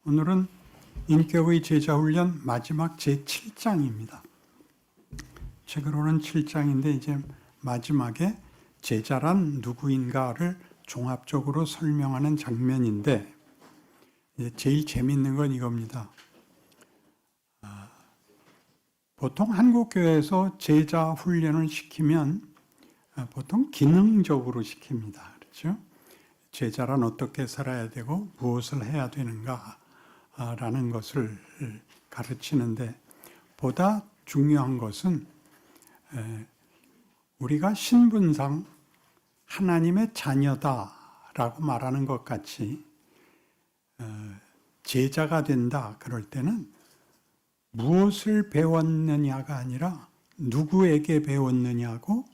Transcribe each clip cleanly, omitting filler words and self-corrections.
오늘은 인격의 제자훈련 마지막 제7장입니다. 책으로는 7장인데 이제 마지막에 제자란 누구인가를 종합적으로 설명하는 장면인데 제일 재밌는 건 이겁니다. 보통 한국교회에서 제자 훈련을 시키면 보통 기능적으로 시킵니다. 그렇죠? 제자란 어떻게 살아야 되고 무엇을 해야 되는가라는 것을 가르치는데 보다 중요한 것은 우리가 신분상 하나님의 자녀다라고 말하는 것 같이 제자가 된다 그럴 때는 무엇을 배웠느냐가 아니라 누구에게 배웠느냐고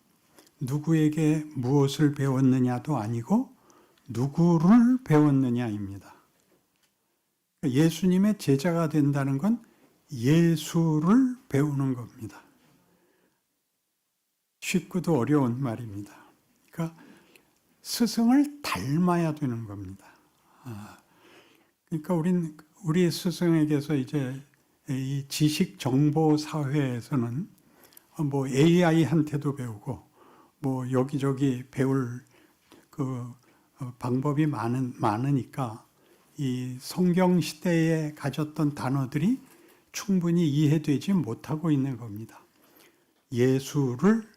누구에게 무엇을 배웠느냐도 아니고 누구를 배웠느냐입니다. 예수님의 제자가 된다는 건 예수를 배우는 겁니다. 쉽고도 어려운 말입니다. 그러니까 스승을 닮아야 되는 겁니다. 그러니까 우리 스승에게서 이제 이 지식 정보 사회에서는 뭐 AI한테도 배우고 뭐 여기저기 배울 그 방법이 많으니까 이 성경 시대에 가졌던 단어들이 충분히 이해되지 못하고 있는 겁니다. 예수를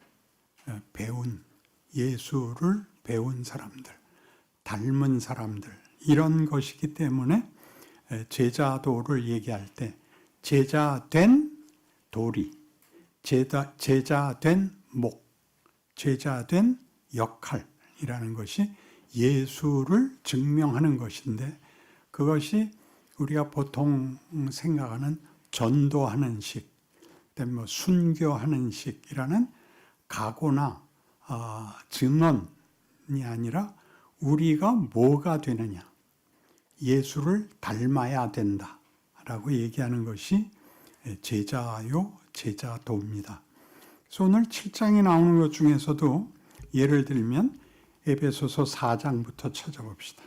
배운 사람들, 닮은 사람들 이런 것이기 때문에 제자도를 얘기할 때 제자된 도리, 제자된 목, 제자된 역할이라는 것이 예수를 증명하는 것인데 그것이 우리가 보통 생각하는 전도하는 식, 그다음에 뭐 순교하는 식이라는 각오나 증언이 아니라 우리가 뭐가 되느냐, 예수를 닮아야 된다라고 얘기하는 것이 제자도입니다. 그래서 오늘 7장에 나오는 것 중에서도 예를 들면 에베소서 4장부터 찾아봅시다.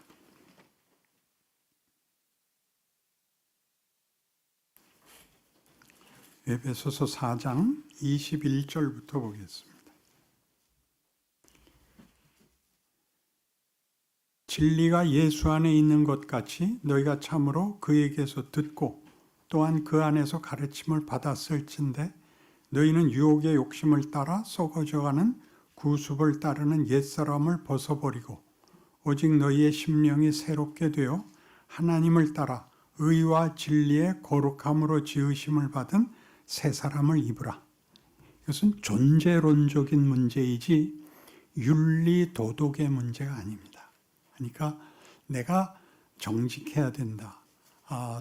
에베소서 4장 21절부터 보겠습니다. 진리가 예수 안에 있는 것 같이 너희가 참으로 그에게서 듣고 또한 그 안에서 가르침을 받았을진데 너희는 유혹의 욕심을 따라 썩어져가는 구습을 따르는 옛사람을 벗어버리고 오직 너희의 심령이 새롭게 되어 하나님을 따라 의와 진리의 거룩함으로 지으심을 받은 새 사람을 입으라. 이것은 존재론적인 문제이지 윤리 도덕의 문제가 아닙니다. 그러니까 내가 정직해야 된다,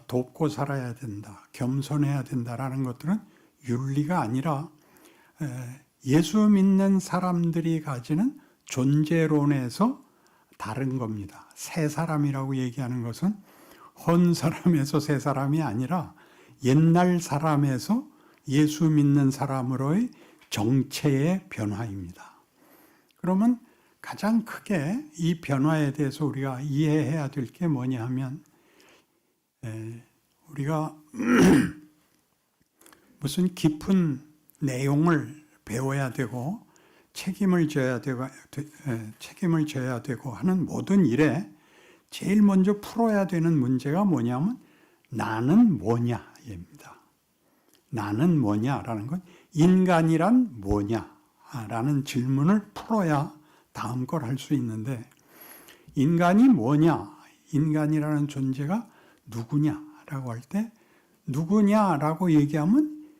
돕고 살아야 된다, 겸손해야 된다라는 것들은 윤리가 아니라 예수 믿는 사람들이 가지는 존재론에서 다른 겁니다. 새 사람이라고 얘기하는 것은 헌 사람에서 새 사람이 아니라 옛날 사람에서 예수 믿는 사람으로의 정체의 변화입니다. 그러면 가장 크게 이 변화에 대해서 우리가 이해해야 될 게 뭐냐 하면 우리가 무슨 깊은 내용을 배워야 되고 책임을 져야 되고 하는 모든 일에 제일 먼저 풀어야 되는 문제가 뭐냐면 나는 뭐냐입니다. 나는 뭐냐라는 건 인간이란 뭐냐라는 질문을 풀어야 다음 걸 할 수 있는데 인간이 뭐냐, 인간이라는 존재가 누구냐라고 할 때 누구냐라고 얘기하면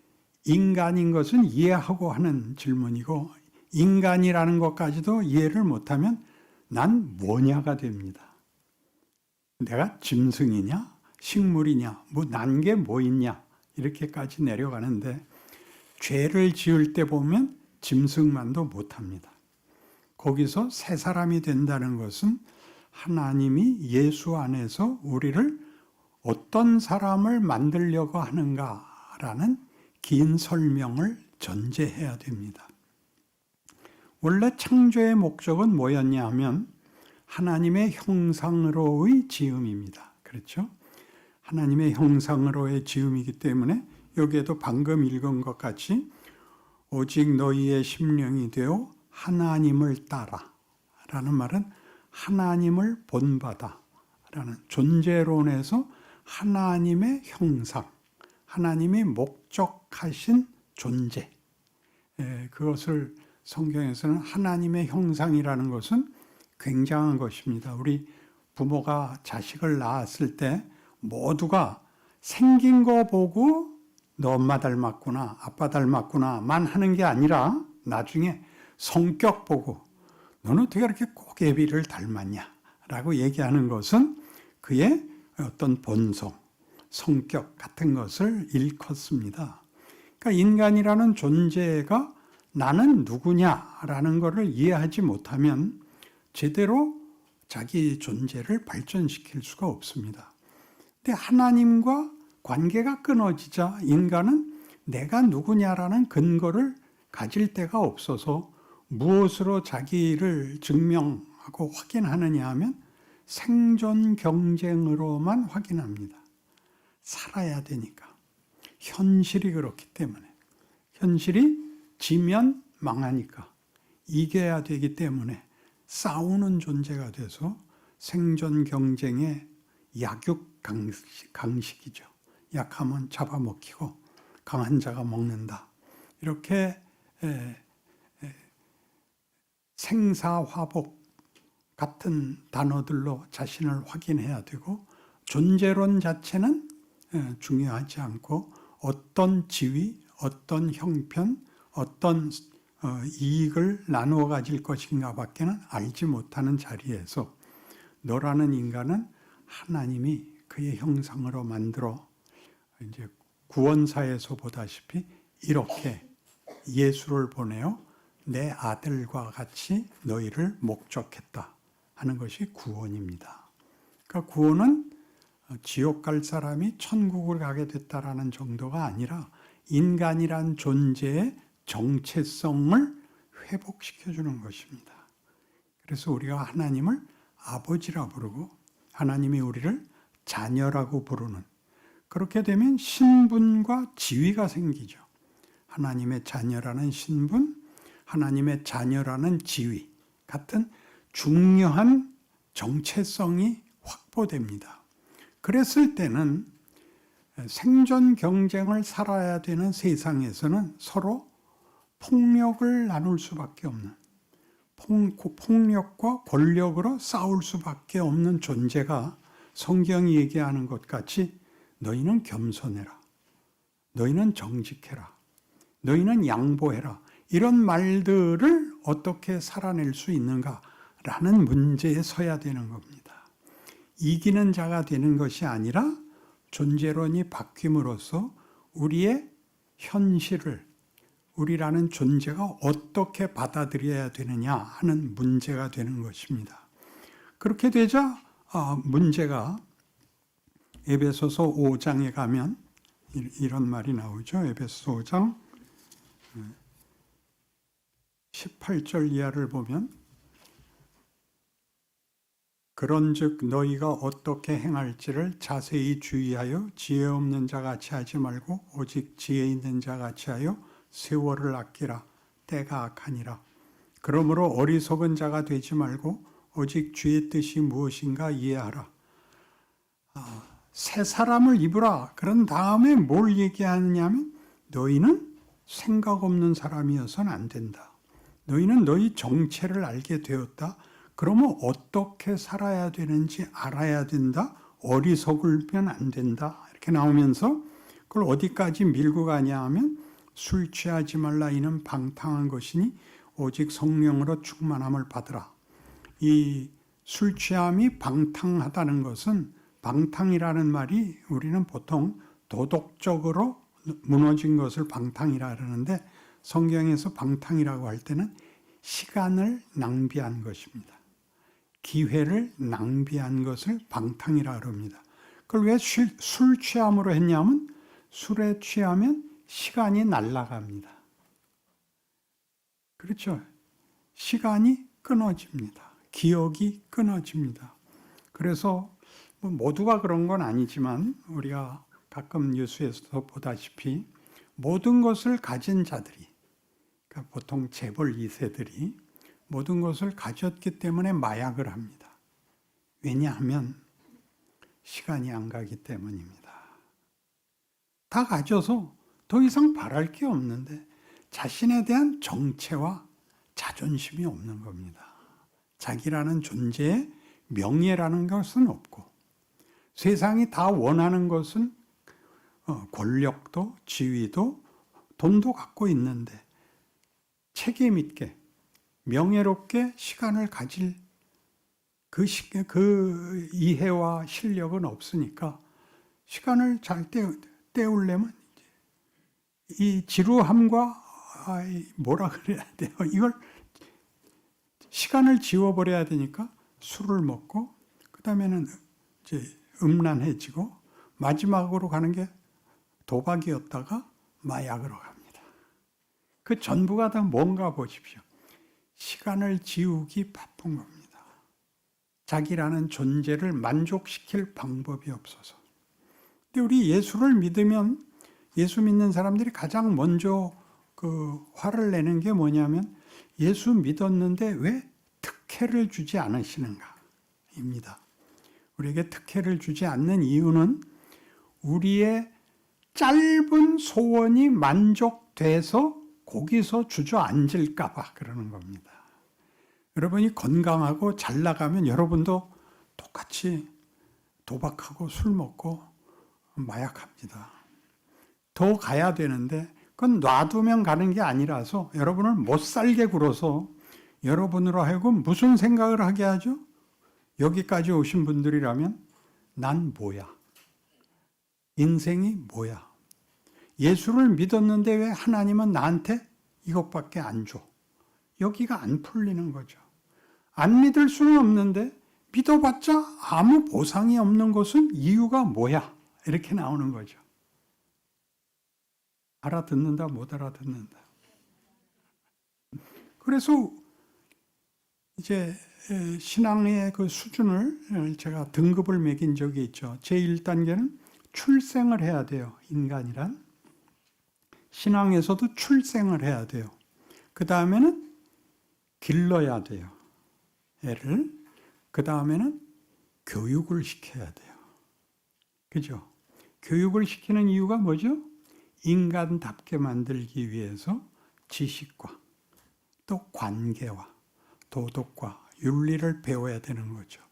인간인 것은 이해하고 하는 질문이고 인간이라는 것까지도 이해를 못하면 난 뭐냐가 됩니다. 내가 짐승이냐, 식물이냐, 뭐 난 게 뭐 있냐 이렇게까지 내려가는데 죄를 지을 때 보면 짐승만도 못합니다. 거기서 새 사람이 된다는 것은 하나님이 예수 안에서 우리를 어떤 사람을 만들려고 하는가라는 긴 설명을 전제해야 됩니다. 원래 창조의 목적은 뭐였냐 하면 하나님의 형상으로의 지음입니다. 그렇죠? 하나님의 형상으로의 지음이기 때문에 여기에도 방금 읽은 것 같이 오직 너희의 심령이 되어 하나님을 따라 라는 말은 하나님을 본받아 라는 존재론에서 하나님의 형상, 하나님이 목적하신 존재, 그것을 성경에서는 하나님의 형상이라는 것은 굉장한 것입니다. 우리 부모가 자식을 낳았을 때 모두가 생긴 거 보고 너 엄마 닮았구나, 아빠 닮았구나만 하는 게 아니라 나중에 성격 보고 너는 어떻게 그렇게 꼭 애비를 닮았냐 라고 얘기하는 것은 그의 어떤 본성, 성격 같은 것을 일컫습니다. 그러니까 인간이라는 존재가 나는 누구냐라는 것을 이해하지 못하면 제대로 자기 존재를 발전시킬 수가 없습니다. 근데 하나님과 관계가 끊어지자 인간은 내가 누구냐라는 근거를 가질 데가 없어서 무엇으로 자기를 증명하고 확인하느냐 하면 생존 경쟁으로만 확인합니다. 살아야 되니까. 현실이 그렇기 때문에. 현실이 지면 망하니까. 이겨야 되기 때문에 싸우는 존재가 돼서 생존 경쟁의 약육 강식이죠. 약하면 잡아먹히고 강한 자가 먹는다. 이렇게 생사화복 같은 단어들로 자신을 확인해야 되고 존재론 자체는 중요하지 않고 어떤 지위, 어떤 형편, 어떤 이익을 나누어 가질 것인가 밖에는 알지 못하는 자리에서 너라는 인간은 하나님이 그의 형상으로 만들어 이제 구원사에서 보다시피 이렇게 예수를 보내어 내 아들과 같이 너희를 목적했다 하는 것이 구원입니다. 그러니까 구원은 지옥 갈 사람이 천국을 가게 됐다라는 정도가 아니라 인간이란 존재의 정체성을 회복시켜 주는 것입니다. 그래서 우리가 하나님을 아버지라 부르고 하나님이 우리를 자녀라고 부르는, 그렇게 되면 신분과 지위가 생기죠. 하나님의 자녀라는 신분, 하나님의 자녀라는 지위 같은 중요한 정체성이 확보됩니다. 그랬을 때는 생존 경쟁을 살아야 되는 세상에서는 서로 폭력을 나눌 수밖에 없는, 폭력과 권력으로 싸울 수밖에 없는 존재가 성경이 얘기하는 것 같이 너희는 겸손해라, 너희는 정직해라, 너희는 양보해라, 이런 말들을 어떻게 살아낼 수 있는가라는 문제에 서야 되는 겁니다. 이기는 자가 되는 것이 아니라 존재론이 바뀜으로써 우리의 현실을, 우리라는 존재가 어떻게 받아들여야 되느냐 하는 문제가 되는 것입니다. 그렇게 되자 문제가 에베소서 5장에 가면 이런 말이 나오죠. 에베소서 5장 18절 이하를 보면 그런즉 너희가 어떻게 행할지를 자세히 주의하여 지혜 없는 자같이 하지 말고 오직 지혜 있는 자같이 하여 세월을 아끼라. 때가 악하니라. 그러므로 어리석은 자가 되지 말고 오직 주의 뜻이 무엇인가 이해하라. 새 사람을 입으라. 그런 다음에 뭘 얘기하느냐면 너희는 생각 없는 사람이어서는 안 된다. 너희는 너희 정체를 알게 되었다. 그러면 어떻게 살아야 되는지 알아야 된다. 어리석으면 안 된다. 이렇게 나오면서 그걸 어디까지 밀고 가냐 하면 술 취하지 말라. 이는 방탕한 것이니 오직 성령으로 충만함을 받으라. 이 술 취함이 방탕하다는 것은, 방탕이라는 말이 우리는 보통 도덕적으로 무너진 것을 방탕이라 그러는데 성경에서 방탕이라고 할 때는 시간을 낭비한 것입니다. 기회를 낭비한 것을 방탕이라 그럽니다. 그걸 왜 술 취함으로 했냐면 술에 취하면 시간이 날아갑니다. 그렇죠. 시간이 끊어집니다. 기억이 끊어집니다. 그래서 뭐 모두가 그런 건 아니지만 우리가 가끔 뉴스에서도 보다시피 모든 것을 가진 자들이, 그러니까 보통 재벌 2세들이 모든 것을 가졌기 때문에 마약을 합니다. 왜냐하면 시간이 안 가기 때문입니다. 다 가져서 더 이상 바랄 게 없는데 자신에 대한 정체와 자존심이 없는 겁니다. 자기라는 존재의 명예라는 것은 없고, 세상이 다 원하는 것은 권력도 지위도 돈도 갖고 있는데 책임 있게 명예롭게 시간을 가질 그 이해와 실력은 없으니까 시간을 잘 때우려면 이 지루함과 뭐라 그래야 돼요? 이걸 시간을 지워버려야 되니까 술을 먹고 그다음에는 이제 음란해지고 마지막으로 가는 게 도박이었다가 마약으로 갑니다. 그 전부가 다 뭔가 보십시오. 시간을 지우기 바쁜 겁니다. 자기라는 존재를 만족시킬 방법이 없어서. 근데 우리 예수를 믿으면 예수 믿는 사람들이 가장 먼저 그 화를 내는 게 뭐냐면 예수 믿었는데 왜 특혜를 주지 않으시는가 입니다. 우리에게 특혜를 주지 않는 이유는 우리의 짧은 소원이 만족돼서 거기서 주저앉을까 봐 그러는 겁니다. 여러분이 건강하고 잘 나가면 여러분도 똑같이 도박하고 술 먹고 마약합니다. 더 가야 되는데 그건 놔두면 가는 게 아니라서 여러분을 못 살게 굴어서 여러분으로 하여금 무슨 생각을 하게 하죠? 여기까지 오신 분들이라면 난 뭐야? 인생이 뭐야? 예수를 믿었는데 왜 하나님은 나한테 이것밖에 안 줘? 여기가 안 풀리는 거죠. 안 믿을 수는 없는데 믿어봤자 아무 보상이 없는 것은 이유가 뭐야? 이렇게 나오는 거죠. 알아듣는다, 못 알아듣는다. 그래서 이제 신앙의 그 수준을 제가 등급을 매긴 적이 있죠. 제1단계는 출생을 해야 돼요. 인간이란. 신앙에서도 출생을 해야 돼요. 그 다음에는 길러야 돼요. 애를. 그 다음에는 교육을 시켜야 돼요. 그죠? 교육을 시키는 이유가 뭐죠? 인간답게 만들기 위해서 지식과 또 관계와 도덕과 윤리를 배워야 되는 거죠.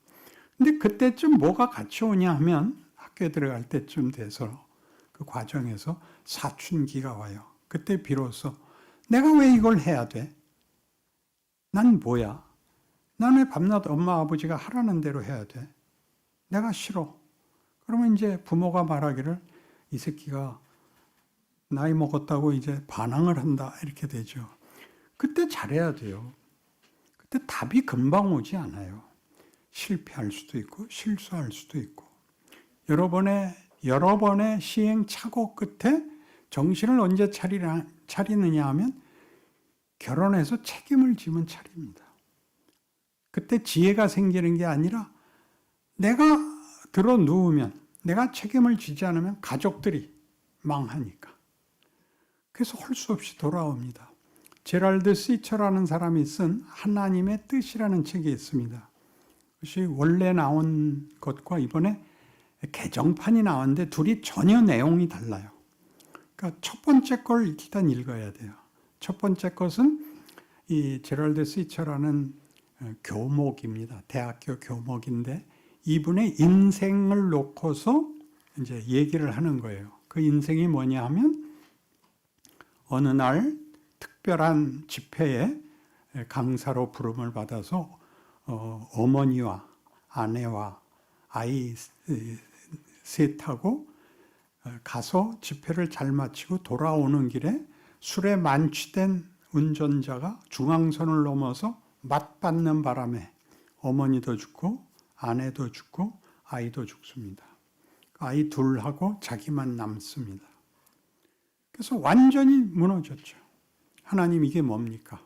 근데 그때쯤 뭐가 같이 오냐 하면 학교에 들어갈 때쯤 돼서 그 과정에서 사춘기가 와요. 그때 비로소 내가 왜 이걸 해야 돼? 난 뭐야? 난 왜 밤낮 엄마 아버지가 하라는 대로 해야 돼? 내가 싫어. 그러면 이제 부모가 말하기를 이 새끼가 나이 먹었다고 이제 반항을 한다 이렇게 되죠. 그때 잘해야 돼요. 그때 답이 금방 오지 않아요. 실패할 수도 있고 실수할 수도 있고 여러 번의 시행착오 끝에 정신을 언제 차리느냐 하면 결혼해서 책임을 지면 차립니다. 그때 지혜가 생기는 게 아니라 내가 들어 누우면 내가 책임을 지지 않으면 가족들이 망하니까. 그래서 할 수 없이 돌아옵니다. 제랄드 시처라는 사람이 쓴 하나님의 뜻이라는 책이 있습니다. 그것이 원래 나온 것과 이번에 개정판이 나왔는데 둘이 전혀 내용이 달라요. 그러니까 첫 번째 걸 일단 읽어야 돼요. 첫 번째 것은 이 제랄드 시처라는 교목입니다. 대학교 교목인데 이분의 인생을 놓고서 이제 얘기를 하는 거예요. 그 인생이 뭐냐 하면 어느 날 특별한 집회에 강사로 부름을 받아서 어머니와 아내와 아이 셋하고 가서 집회를 잘 마치고 돌아오는 길에 술에 만취된 운전자가 중앙선을 넘어서 맞받는 바람에 어머니도 죽고 아내도 죽고 아이도 죽습니다. 아이 둘하고 자기만 남습니다. 그래서 완전히 무너졌죠. 하나님 이게 뭡니까?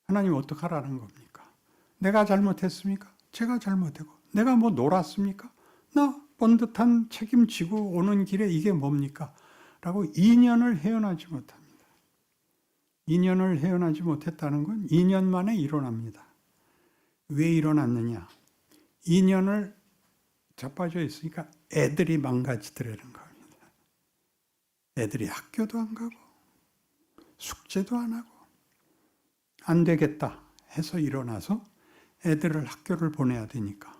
하나님 어떡하라는 겁니까? 내가 잘못했습니까? 제가 잘못하고 내가 뭐 놀았습니까? 나 번듯한 책임지고 오는 길에 이게 뭡니까? 라고 2년을 헤어나지 못합니다. 2년을 헤어나지 못했다는 건 2년 만에 일어납니다. 왜 일어났느냐? 2년을 자빠져 있으니까 애들이 망가지더라는 겁니다. 애들이 학교도 안 가고 숙제도 안 하고 안 되겠다 해서 일어나서 애들을 학교를 보내야 되니까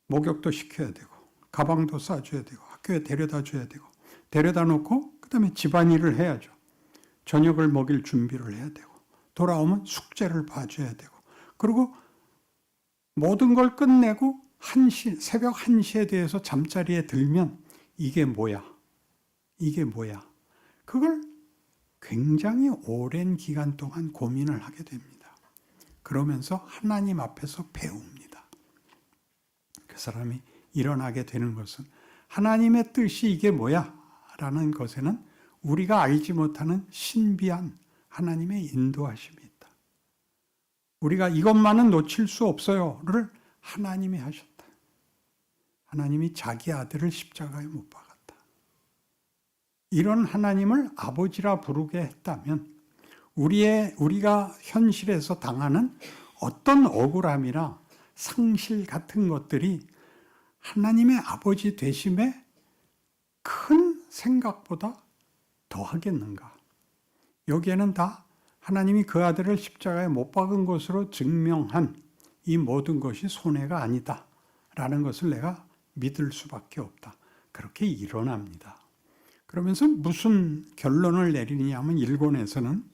목욕도 시켜야 되고 가방도 싸줘야 되고 학교에 데려다 줘야 되고 데려다 놓고 그다음에 집안일을 해야죠. 저녁을 먹일 준비를 해야 되고 돌아오면 숙제를 봐줘야 되고 그리고 모든 걸 끝내고 새벽 1시에 대해서 잠자리에 들면 이게 뭐야? 이게 뭐야? 그걸 굉장히 오랜 기간 동안 고민을 하게 됩니다. 그러면서 하나님 앞에서 배웁니다. 그 사람이 일어나게 되는 것은 하나님의 뜻이 이게 뭐야? 라는 것에는 우리가 알지 못하는 신비한 하나님의 인도하심이 있다. 우리가 이것만은 놓칠 수 없어요를 하나님이 하셨다. 하나님이 자기 아들을 십자가에 못 박았다. 이런 하나님을 아버지라 부르게 했다면 우리가 현실에서 당하는 어떤 억울함이나 상실 같은 것들이 하나님의 아버지 되심에 큰 생각보다 더 하겠는가? 여기에는 다 하나님이 그 아들을 십자가에 못 박은 것으로 증명한 이 모든 것이 손해가 아니다 라는 것을 내가 믿을 수밖에 없다. 그렇게 일어납니다. 그러면서 무슨 결론을 내리느냐면 일본에서는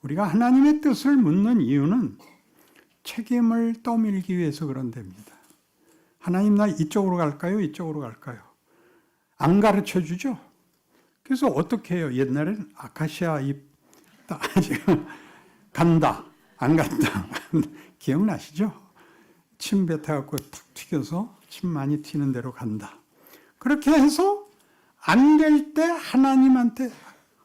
우리가 하나님의 뜻을 묻는 이유는 책임을 떠밀기 위해서 그런답니다. 하나님 나 이쪽으로 갈까요? 이쪽으로 갈까요? 안 가르쳐 주죠. 그래서 어떻게 해요? 옛날에는 아카시아 잎 간다, 안 간다. 기억나시죠? 침 뱉어갖고 탁 튀겨서 침 많이 튀는 대로 간다. 그렇게 해서 안 될 때 하나님한테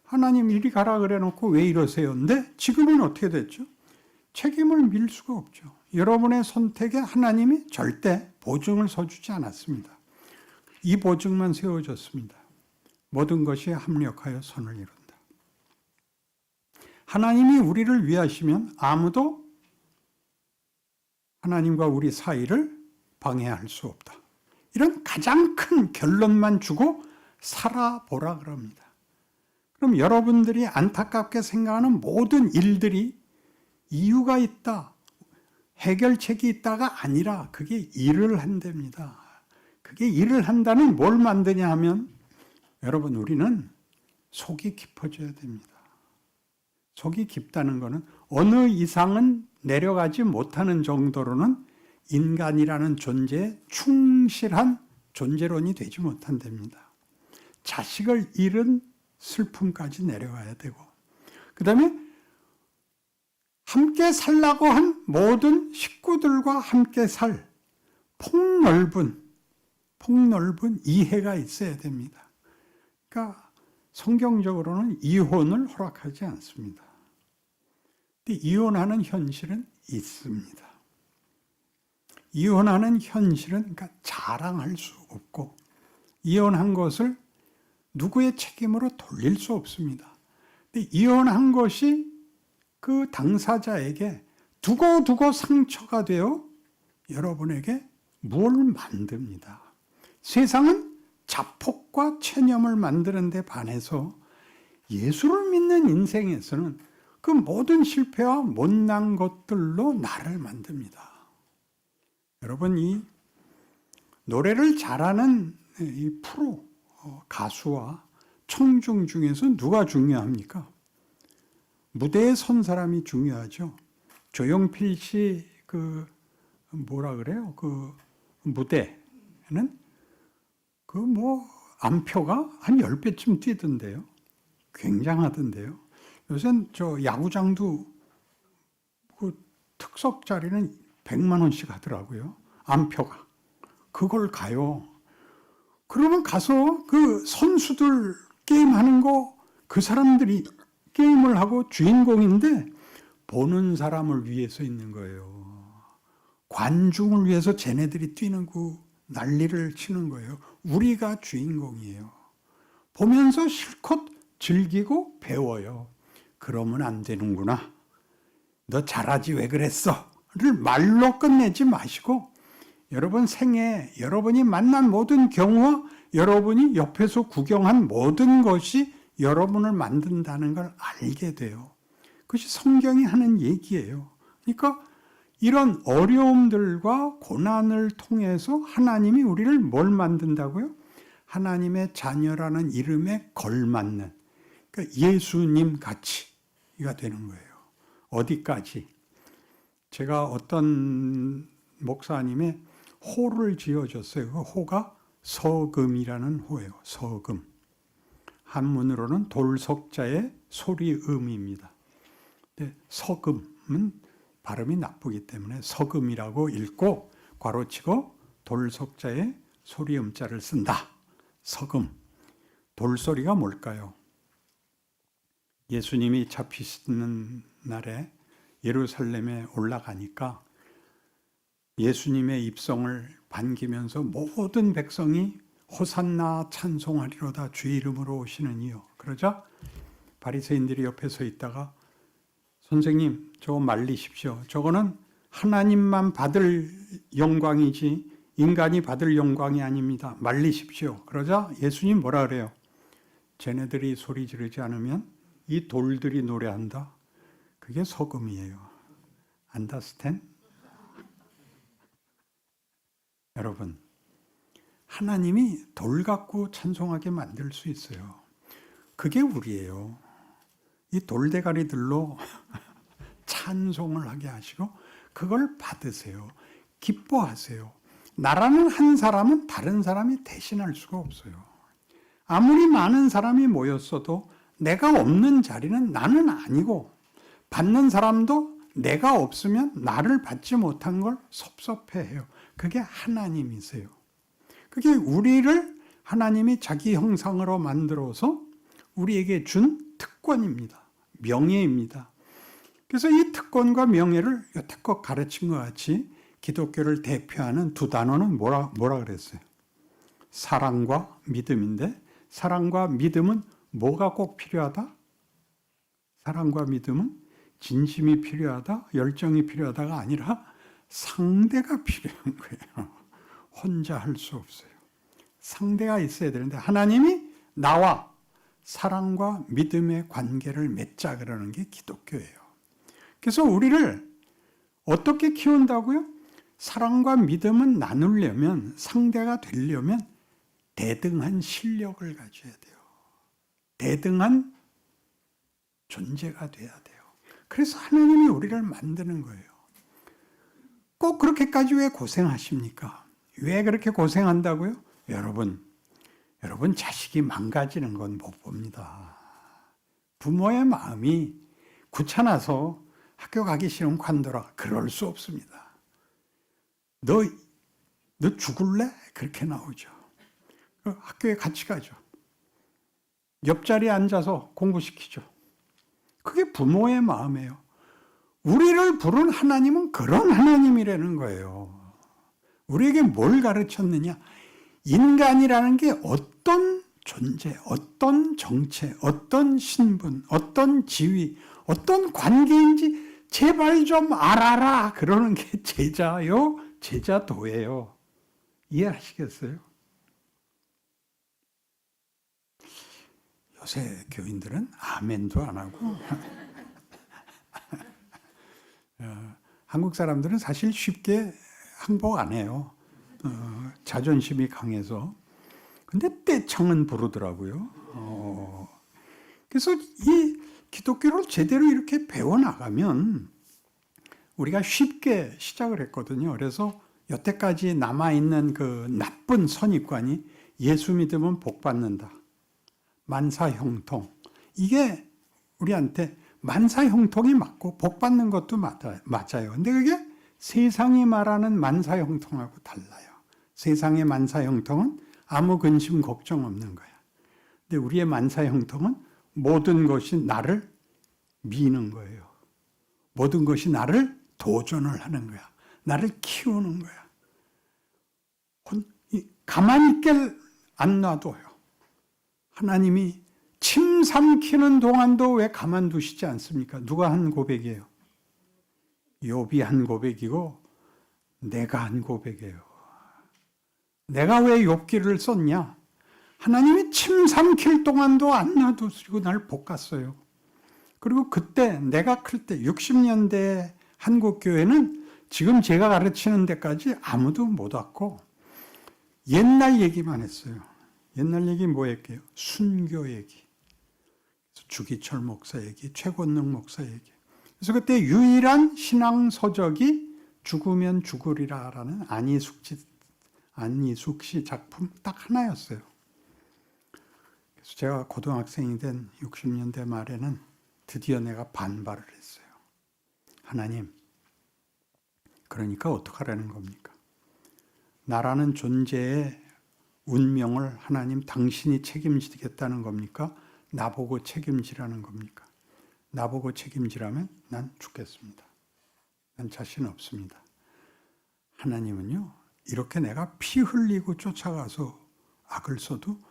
하나님 이리 가라 그래 놓고 왜 이러세요? 근데 지금은 어떻게 됐죠? 책임을 밀 수가 없죠. 여러분의 선택에 하나님이 절대 보증을 서주지 않았습니다. 이 보증만 세워졌습니다. 모든 것이 합력하여 선을 이룬다. 하나님이 우리를 위하시면 아무도 하나님과 우리 사이를 방해할 수 없다. 이런 가장 큰 결론만 주고 살아보라 그럽니다. 그럼 여러분들이 안타깝게 생각하는 모든 일들이 이유가 있다, 해결책이 있다가 아니라 그게 일을 한답니다. 그게 일을 한다는 뭘 만드냐 하면 여러분 우리는 속이 깊어져야 됩니다. 속이 깊다는 것은 어느 이상은 내려가지 못하는 정도로는 인간이라는 존재에 충실한 존재론이 되지 못한답니다. 자식을 잃은 슬픔까지 내려가야 되고 그 다음에 함께 살라고 한 모든 식구들과 함께 살 폭넓은 이해가 있어야 됩니다. 그러니까 성경적으로는 이혼을 허락하지 않습니다. 근데 이혼하는 현실은 있습니다. 이혼하는 현실은 그러니까 자랑할 수 없고 이혼한 것을 누구의 책임으로 돌릴 수 없습니다. 근데 이혼한 것이 그 당사자에게 두고 상처가 되어 여러분에게 뭘 만듭니다. 세상은 자폭과 체념을 만드는 데 반해서 예수를 믿는 인생에서는 그 모든 실패와 못난 것들로 나를 만듭니다. 여러분 이 노래를 잘하는 이 프로 가수와 청중 중에서 누가 중요합니까? 무대에 선 사람이 중요하죠. 조용필 씨 그 뭐라 그래요? 그 무대는 그 뭐 안표가 한 10배쯤 뛰던데요. 굉장하던데요. 요새는 저 야구장도 그 특석 자리는 100만 원씩 하더라고요. 안표가. 그걸 가요. 그러면 가서 그 선수들 게임하는 거 그 사람들이 게임을 하고 주인공인데 보는 사람을 위해서 있는 거예요. 관중을 위해서 쟤네들이 뛰는 그 난리를 치는 거예요. 우리가 주인공이에요. 보면서 실컷 즐기고 배워요. 그러면 안 되는구나. 너 잘하지 왜 그랬어? 를 말로 끝내지 마시고 여러분 생애 여러분이 만난 모든 경우와 여러분이 옆에서 구경한 모든 것이 여러분을 만든다는 걸 알게 돼요. 그것이 성경이 하는 얘기예요. 그러니까 이런 어려움들과 고난을 통해서 하나님이 우리를 뭘 만든다고요? 하나님의 자녀라는 이름에 걸맞는, 그러니까 예수님 같이가 되는 거예요. 어디까지? 제가 어떤 목사님의 호를 지어줬어요. 그 호가 서금이라는 호예요. 서금. 한문으로는 돌석자의 소리음입니다. 근데 서금은 발음이 나쁘기 때문에 서금이라고 읽고 괄호치고 돌석자의 소리음자를 쓴다. 서금. 돌소리가 뭘까요? 예수님이 잡히시는 날에 예루살렘에 올라가니까 예수님의 입성을 반기면서 모든 백성이 호산나 찬송하리로다 주의 이름으로 오시는 이요. 그러자 바리새인들이 옆에 서 있다가 선생님 저거 말리십시오. 저거는 하나님만 받을 영광이지 인간이 받을 영광이 아닙니다. 말리십시오. 그러자 예수님 뭐라 그래요? 쟤네들이 소리 지르지 않으면 이 돌들이 노래한다. 그게 서금이에요. Understand? 여러분, 하나님이 돌 갖고 찬송하게 만들 수 있어요. 그게 우리예요. 이 돌대가리들로 찬송을 하게 하시고 그걸 받으세요. 기뻐하세요. 나라는 한 사람은 다른 사람이 대신할 수가 없어요. 아무리 많은 사람이 모였어도 내가 없는 자리는 나는 아니고 받는 사람도 내가 없으면 나를 받지 못한 걸 섭섭해해요. 그게 하나님이세요. 그게 우리를 하나님이 자기 형상으로 만들어서 우리에게 준 특권입니다. 명예입니다. 그래서 이 특권과 명예를 여태껏 가르친 것 같이 기독교를 대표하는 두 단어는 뭐라 그랬어요? 사랑과 믿음인데 사랑과 믿음은 뭐가 꼭 필요하다? 사랑과 믿음은 진심이 필요하다, 열정이 필요하다가 아니라 상대가 필요한 거예요. 혼자 할 수 없어요. 상대가 있어야 되는데 하나님이 나와 사랑과 믿음의 관계를 맺자 그러는 게 기독교예요. 그래서 우리를 어떻게 키운다고요? 사랑과 믿음은 나누려면, 상대가 되려면 대등한 실력을 가져야 돼요. 대등한 존재가 돼야 돼요. 그래서 하나님이 우리를 만드는 거예요. 꼭 그렇게까지 왜 고생하십니까? 왜 그렇게 고생한다고요? 여러분 자식이 망가지는 건 못 봅니다. 부모의 마음이 귀찮아서 학교 가기 싫으면 관둬라. 그럴 수 없습니다. 너 죽을래? 그렇게 나오죠. 학교에 같이 가죠. 옆자리에 앉아서 공부시키죠. 그게 부모의 마음이에요. 우리를 부른 하나님은 그런 하나님이라는 거예요. 우리에게 뭘 가르쳤느냐? 인간이라는 게 어떤 존재, 어떤 정체, 어떤 신분, 어떤 지위, 어떤 관계인지 제발 좀 알아라. 그러는 게 제자요, 제자도예요. 이해하시겠어요? 요새 교인들은 아멘도 안 하고 한국 사람들은 사실 쉽게 항복 안 해요. 자존심이 강해서. 근데 떼창은 부르더라고요. 그래서 이 기독교를 제대로 이렇게 배워나가면 우리가 쉽게 시작을 했거든요. 그래서 여태까지 남아있는 그 나쁜 선입관이 예수 믿으면 복 받는다. 만사형통. 이게 우리한테 만사형통이 맞고 복 받는 것도 맞아요. 근데 그게 세상이 말하는 만사형통하고 달라요. 세상의 만사형통은 아무 근심 걱정 없는 거야. 근데 우리의 만사형통은 모든 것이 나를 미는 거예요. 모든 것이 나를 도전을 하는 거야. 나를 키우는 거야. 가만히 있게 안 놔둬요. 하나님이 침 삼키는 동안도 왜 가만두시지 않습니까? 누가 한 고백이에요? 욥이 한 고백이고 내가 한 고백이에요. 내가 왜 욥기를 썼냐? 하나님이 침 삼킬 동안도 안 놔두시고 날 볶았어요. 그리고 그때 내가 클 때 60년대 한국교회는 지금 제가 가르치는 데까지 아무도 못 왔고 옛날 얘기만 했어요. 옛날 얘기 뭐 했게요? 순교 얘기. 주기철 목사 얘기, 최권능 목사 얘기. 그래서 그때 유일한 신앙 서적이 죽으면 죽으리라라는 안희숙 씨 작품 딱 하나였어요. 그래서 제가 고등학생이 된 60년대 말에는 드디어 내가 반발을 했어요. 하나님, 그러니까 어떡하라는 겁니까? 나라는 존재의 운명을 하나님 당신이 책임지겠다는 겁니까? 나보고 책임지라는 겁니까? 나보고 책임지라면 난 죽겠습니다. 난 자신 없습니다. 하나님은요, 이렇게 내가 피 흘리고 쫓아가서 악을 써도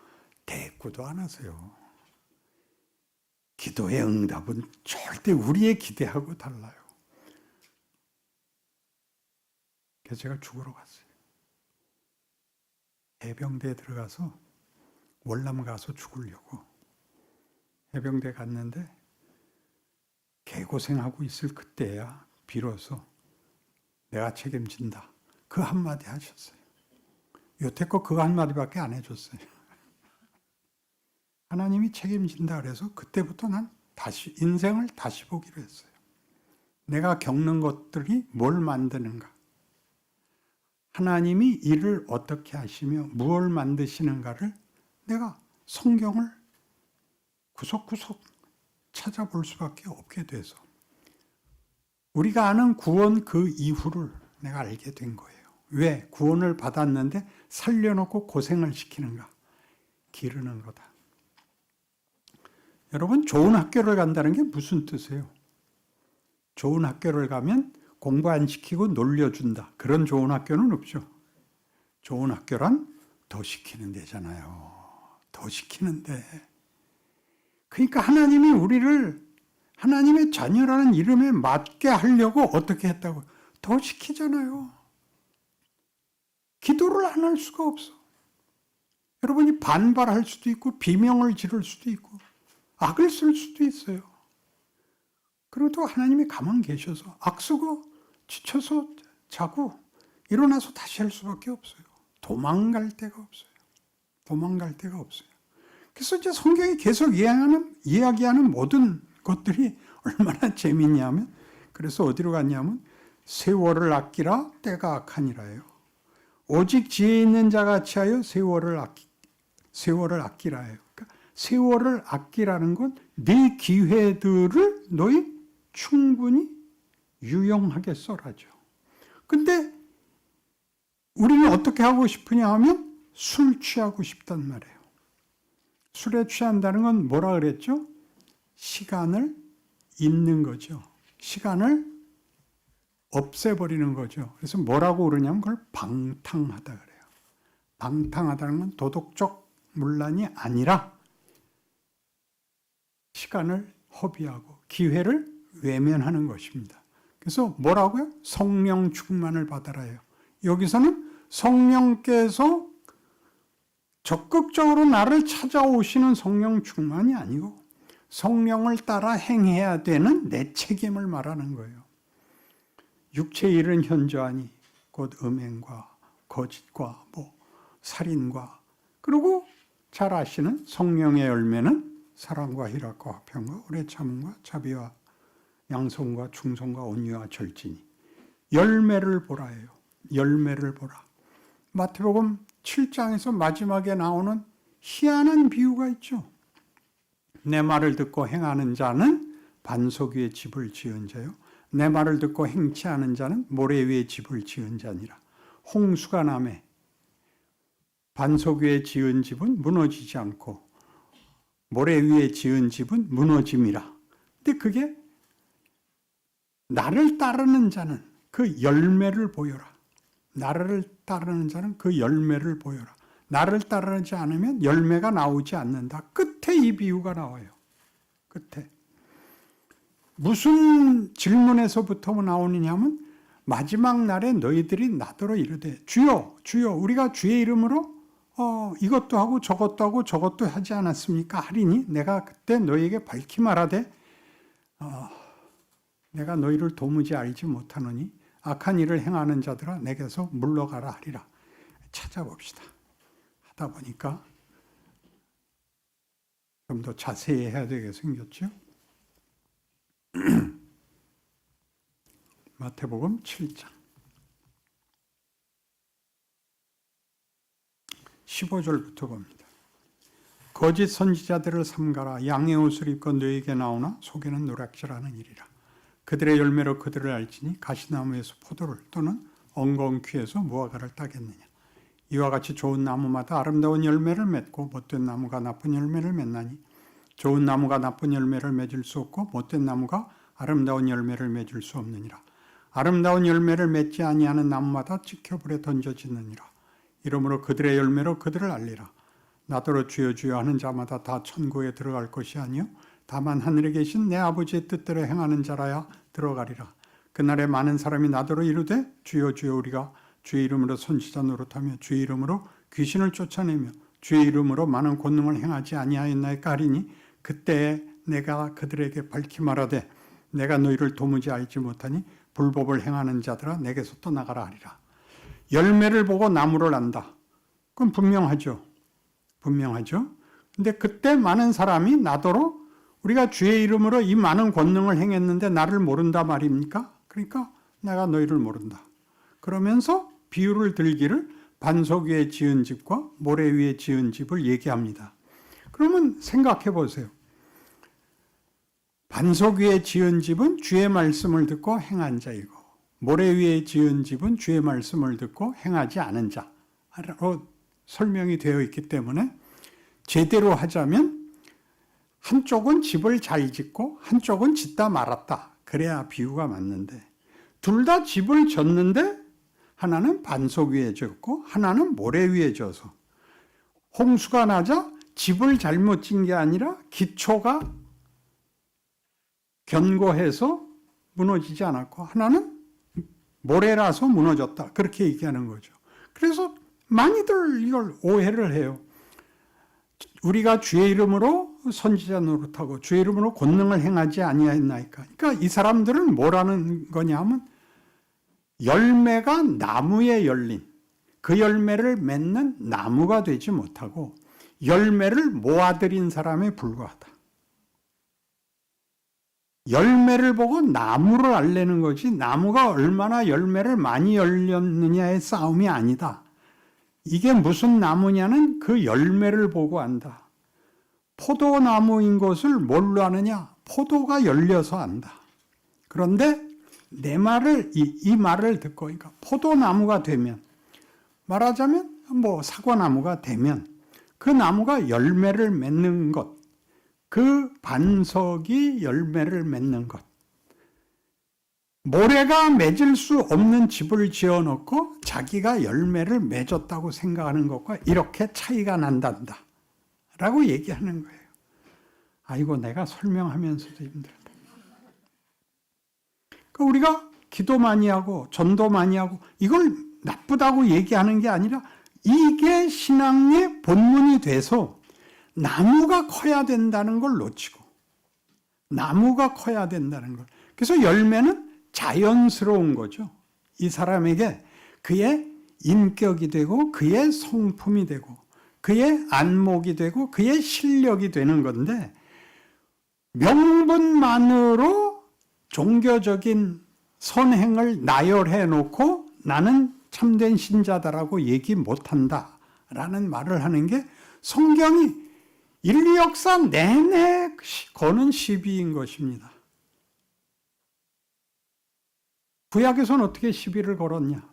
대꾸도 안 하세요. 기도의 응답은 절대 우리의 기대하고 달라요. 그래서 제가 죽으러 갔어요. 해병대에 들어가서 월남 가서 죽으려고 해병대 갔는데 개고생하고 있을 그때야 비로소 내가 책임진다. 그 한마디 하셨어요. 여태껏 그 한마디밖에 안 해줬어요. 하나님이 책임진다 그래서 그때부터 난 다시 인생을 다시 보기로 했어요. 내가 겪는 것들이 뭘 만드는가? 하나님이 일을 어떻게 하시며 무엇을 만드시는가를 내가 성경을 구석구석 찾아볼 수밖에 없게 돼서 우리가 아는 구원 그 이후를 내가 알게 된 거예요. 왜? 구원을 받았는데 살려놓고 고생을 시키는가? 기르는 거다. 여러분, 좋은 학교를 간다는 게 무슨 뜻이에요? 좋은 학교를 가면 공부 안 시키고 놀려준다. 그런 좋은 학교는 없죠. 좋은 학교란 더 시키는 데잖아요. 더 시키는데. 그러니까 하나님이 우리를 하나님의 자녀라는 이름에 맞게 하려고 어떻게 했다고? 더 시키잖아요. 기도를 안 할 수가 없어. 여러분이 반발할 수도 있고 비명을 지를 수도 있고 악을 쓸 수도 있어요. 그리고 또 하나님이 가만 계셔서 악쓰고 지쳐서 자고 일어나서 다시 할 수밖에 없어요. 도망갈 데가 없어요. 도망갈 데가 없어요. 그래서 이제 성경이 계속 이야기하는 모든 것들이 얼마나 재미있냐면 그래서 어디로 갔냐면 세월을 아끼라 때가 악하니라예요. 오직 지혜 있는 자같이 하여 세월을 아끼라예요. 그러니까 세월을 아끼라는 건 네 기회들을 너희 충분히 유용하게 써라죠. 근데 우리는 어떻게 하고 싶으냐 하면 술 취하고 싶단 말이에요. 술에 취한다는 건 뭐라 그랬죠? 시간을 잊는 거죠. 시간을 없애버리는 거죠. 그래서 뭐라고 그러냐면 그걸 방탕하다 그래요. 방탕하다는 건 도덕적 문란이 아니라 시간을 허비하고 기회를 외면하는 것입니다. 그래서 뭐라고요? 성령 충만을 받아라요. 여기서는 성령께서 적극적으로 나를 찾아오시는 성령 충만이 아니고 성령을 따라 행해야 되는 내 책임을 말하는 거예요. 육체의 일은 현저하니 곧 음행과 거짓과 살인과 그리고 잘 아시는 성령의 열매는 사랑과 희락과 화평과 오래 참음과 자비와 양성과 충성과 온유와 절제니 열매를 보라예요. 열매를 보라. 마태복음 7장에서 마지막에 나오는 희한한 비유가 있죠. 내 말을 듣고 행하는 자는 반석 위에 집을 지은 자요. 내 말을 듣고 행치 않은 자는 모래 위에 집을 지은 자니라. 홍수가 나매 반석 위에 지은 집은 무너지지 않고 모래 위에 지은 집은 무너짐이라. 근데 그게 나를 따르는 자는 그 열매를 보여라. 나를 따르는 자는 그 열매를 보여라. 나를 따르지 않으면 열매가 나오지 않는다. 끝에 이 비유가 나와요. 끝에. 무슨 질문에서부터 나오느냐면 마지막 날에 너희들이 나더러 이르되 주여 주여 우리가 주의 이름으로 이것도 하고 저것도 하지 않았습니까? 하리니 내가 그때 너희에게 밝히 말하되 내가 너희를 도무지 알지 못하노니 악한 일을 행하는 자들아 내게서 물러가라 하리라. 찾아봅시다. 하다 보니까 좀 더 자세히 해야 되게 생겼죠. 마태복음 7장 15절부터 봅니다. 거짓 선지자들을 삼가라. 양의 옷을 입고 너희에게 나오나 속에는 노략질하는 일이라. 그들의 열매로 그들을 알지니 가시나무에서 포도를 또는 엉겅퀴에서 무화과를 따겠느냐. 이와 같이 좋은 나무마다 아름다운 열매를 맺고 못된 나무가 나쁜 열매를 맺나니 좋은 나무가 나쁜 열매를 맺을 수 없고 못된 나무가 아름다운 열매를 맺을 수 없느니라. 아름다운 열매를 맺지 아니하는 나무마다 찍혀불에 던져지느니라. 이러므로 그들의 열매로 그들을 알리라. 나더러 주여 주여 하는 자마다 다 천국에 들어갈 것이 아니요 다만 하늘에 계신 내 아버지의 뜻대로 행하는 자라야 들어가리라. 그날에 많은 사람이 나더러 이르되 주여 주여 우리가 주의 이름으로 선지자 노릇하며 주의 이름으로 귀신을 쫓아내며 주의 이름으로 많은 권능을 행하지 아니하였나이까 하리니 그때에 내가 그들에게 밝히 말하되 내가 너희를 도무지 알지 못하니 불법을 행하는 자들아 내게서 떠나가라 하리라. 열매를 보고 나무를 안다. 그건 분명하죠. 근데 그때 많은 사람이 나더러 우리가 주의 이름으로 이 많은 권능을 행했는데 나를 모른다 말입니까? 그러니까 내가 너희를 모른다. 그러면서 비유를 들기를 반석 위에 지은 집과 모래 위에 지은 집을 얘기합니다. 그러면 생각해 보세요. 반석 위에 지은 집은 주의 말씀을 듣고 행한 자이고 모래 위에 지은 집은 주의 말씀을 듣고 행하지 않은 자로 설명이 되어 있기 때문에 제대로 하자면 한쪽은 집을 잘 짓고 한쪽은 짓다 말았다. 그래야 비유가 맞는데 둘 다 집을 졌는데 하나는 반석 위에 졌고 하나는 모래 위에 져서 홍수가 나자 집을 잘못 진 게 아니라 기초가 견고해서 무너지지 않았고 하나는 모래라서 무너졌다. 그렇게 얘기하는 거죠. 그래서 많이들 이걸 오해를 해요. 우리가 주의 이름으로 선지자 노릇하고 주의 이름으로 권능을 행하지 아니하였나이까. 그러니까 이 사람들은 뭐라는 거냐 하면 열매가 나무에 열린 그 열매를 맺는 나무가 되지 못하고 열매를 모아들인 사람에 불과하다. 열매를 보고 나무를 알려는 거지 나무가 얼마나 열매를 많이 열렸느냐의 싸움이 아니다. 이게 무슨 나무냐는 그 열매를 보고 안다. 포도나무인 것을 뭘로 아느냐? 포도가 열려서 안다. 그런데 내 말을 이 말을 듣고 그러니까 포도나무가 되면 말하자면 사과나무가 되면 그 나무가 열매를 맺는 것, 그 반석이 열매를 맺는 것. 모래가 맺을 수 없는 집을 지어놓고 자기가 열매를 맺었다고 생각하는 것과 이렇게 차이가 난단다. 라고 얘기하는 거예요. 아이고, 내가 설명하면서도 힘들다. 그러니까 우리가 기도 많이 하고 전도 많이 하고 이걸 나쁘다고 얘기하는 게 아니라 이게 신앙의 본문이 돼서 나무가 커야 된다는 걸 놓치고 나무가 커야 된다는 걸. 그래서 열매는 자연스러운 거죠. 이 사람에게 그의 인격이 되고 그의 성품이 되고 그의 안목이 되고 그의 실력이 되는 건데 명분만으로 종교적인 선행을 나열해 놓고 나는 참된 신자다라고 얘기 못한다라는 말을 하는 게 성경이 인류 역사 내내 거는 시비인 것입니다. 구약에서는 어떻게 시비를 걸었냐?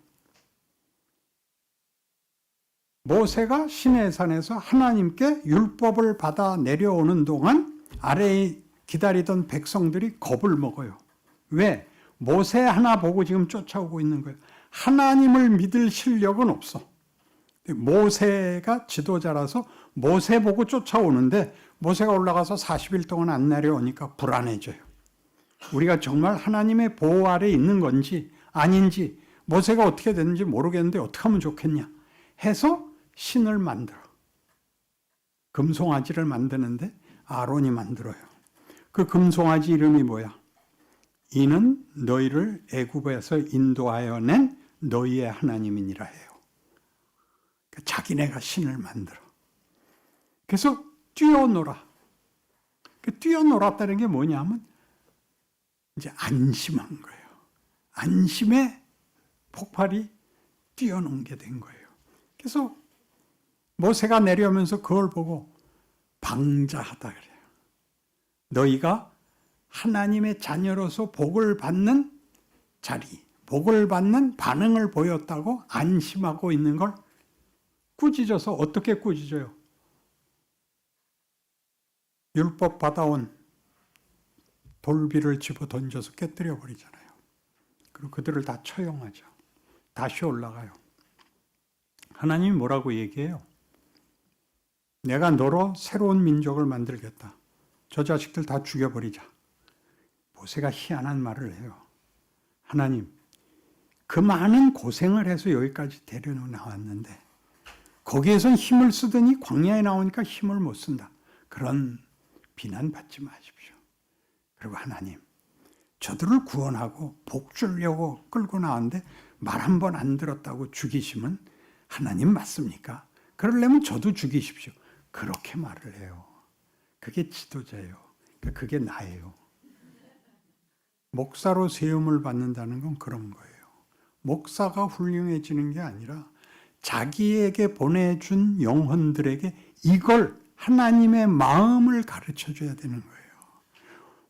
모세가 시내산에서 하나님께 율법을 받아 내려오는 동안 아래에 기다리던 백성들이 겁을 먹어요. 왜? 모세 하나 보고 지금 쫓아오고 있는 거예요. 하나님을 믿을 실력은 없어. 모세가 지도자라서 모세 보고 쫓아오는데 모세가 올라가서 40일 동안 안 내려오니까 불안해져요. 우리가 정말 하나님의 보호 아래 있는 건지 아닌지 모세가 어떻게 되는지 모르겠는데 어떻게 하면 좋겠냐 해서 신을 만들어. 금송아지를 만드는데 아론이 만들어요. 그 금송아지 이름이 뭐야? 이는 너희를 애굽에서 인도하여 낸 너희의 하나님이니라 해요. 자기네가 신을 만들어. 그래서 뛰어놀아. 뛰어놀았다는 게 뭐냐면 이제 안심한 거예요. 안심의 폭발이 뛰어논 게 된 거예요. 그래서 모세가 내려오면서 그걸 보고 방자하다 그래요. 너희가 하나님의 자녀로서 복을 받는 자리, 복을 받는 반응을 보였다고 안심하고 있는 걸 꾸짖어서 어떻게 꾸짖어요? 율법 받아온 돌비를 집어 던져서 깨뜨려 버리잖아요. 그리고 그들을 다 처형하죠. 다시 올라가요. 하나님이 뭐라고 얘기해요? 내가 너로 새로운 민족을 만들겠다. 저 자식들 다 죽여버리자. 모세가 희한한 말을 해요. 하나님, 그 많은 고생을 해서 여기까지 데려나왔는데 거기에선 힘을 쓰더니 광야에 나오니까 힘을 못 쓴다. 그런 비난받지 마십시오. 그리고 하나님, 저들을 구원하고 복 주려고 끌고 나왔는데 말 한 번 안 들었다고 죽이시면 하나님 맞습니까? 그러려면 저도 죽이십시오. 그렇게 말을 해요. 그게 지도자예요. 그게 나예요. 목사로 세움을 받는다는 건 그런 거예요. 목사가 훌륭해지는 게 아니라 자기에게 보내준 영혼들에게 이걸 하나님의 마음을 가르쳐줘야 되는 거예요.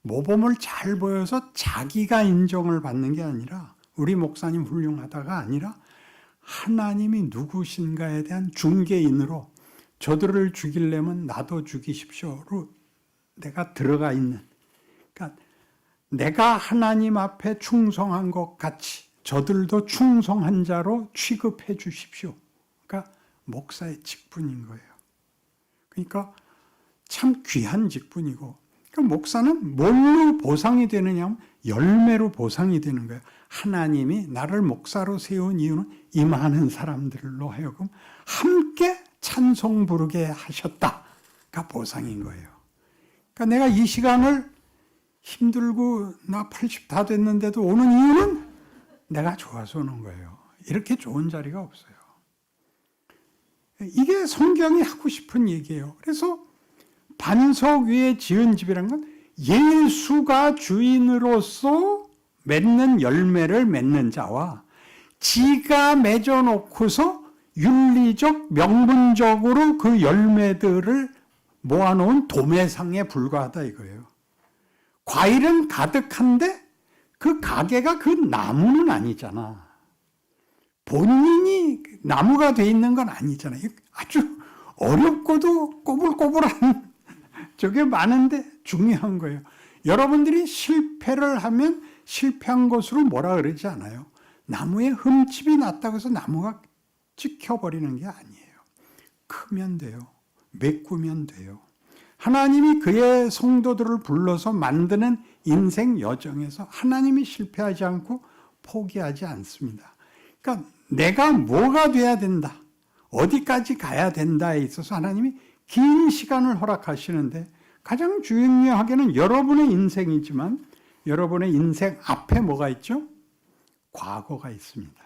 모범을 잘 보여서 자기가 인정을 받는 게 아니라 우리 목사님 훌륭하다가 아니라 하나님이 누구신가에 대한 중개인으로 저들을 죽이려면 나도 죽이십시오로 내가 들어가 있는, 그러니까 내가 하나님 앞에 충성한 것 같이 저들도 충성한 자로 취급해 주십시오. 그러니까 목사의 직분인 거예요. 그러니까 참 귀한 직분이고, 그러니까 목사는 뭘로 보상이 되느냐 하면 열매로 보상이 되는 거예요. 하나님이 나를 목사로 세운 이유는 이 많은 사람들로 하여금 함께 찬송 부르게 하셨다가 보상인 거예요. 그러니까 내가 이 시간을 힘들고 나 80 다 됐는데도 오는 이유는 내가 좋아서 오는 거예요. 이렇게 좋은 자리가 없어요. 이게 성경이 하고 싶은 얘기예요. 그래서 반석 위에 지은 집이란 건 예수가 주인으로서 맺는 열매를 맺는 자와 지가 맺어놓고서 윤리적, 명분적으로 그 열매들을 모아놓은 도매상에 불과하다 이거예요. 과일은 가득한데 그 가게가 그 나무는 아니잖아. 본인이 나무가 돼 있는 건 아니잖아요. 아주 어렵고도 꼬불꼬불한 저게 많은데 중요한 거예요. 여러분들이 실패를 하면 실패한 것으로 뭐라 그러지 않아요. 나무에 흠집이 났다고 해서 나무가 찍혀버리는 게 아니에요. 크면 돼요. 메꾸면 돼요. 하나님이 그의 성도들을 불러서 만드는 인생 여정에서 하나님이 실패하지 않고 포기하지 않습니다. 그러니까 내가 뭐가 돼야 된다, 어디까지 가야 된다에 있어서 하나님이 긴 시간을 허락하시는데 가장 중요하게는 여러분의 인생이지만 여러분의 인생 앞에 뭐가 있죠? 과거가 있습니다.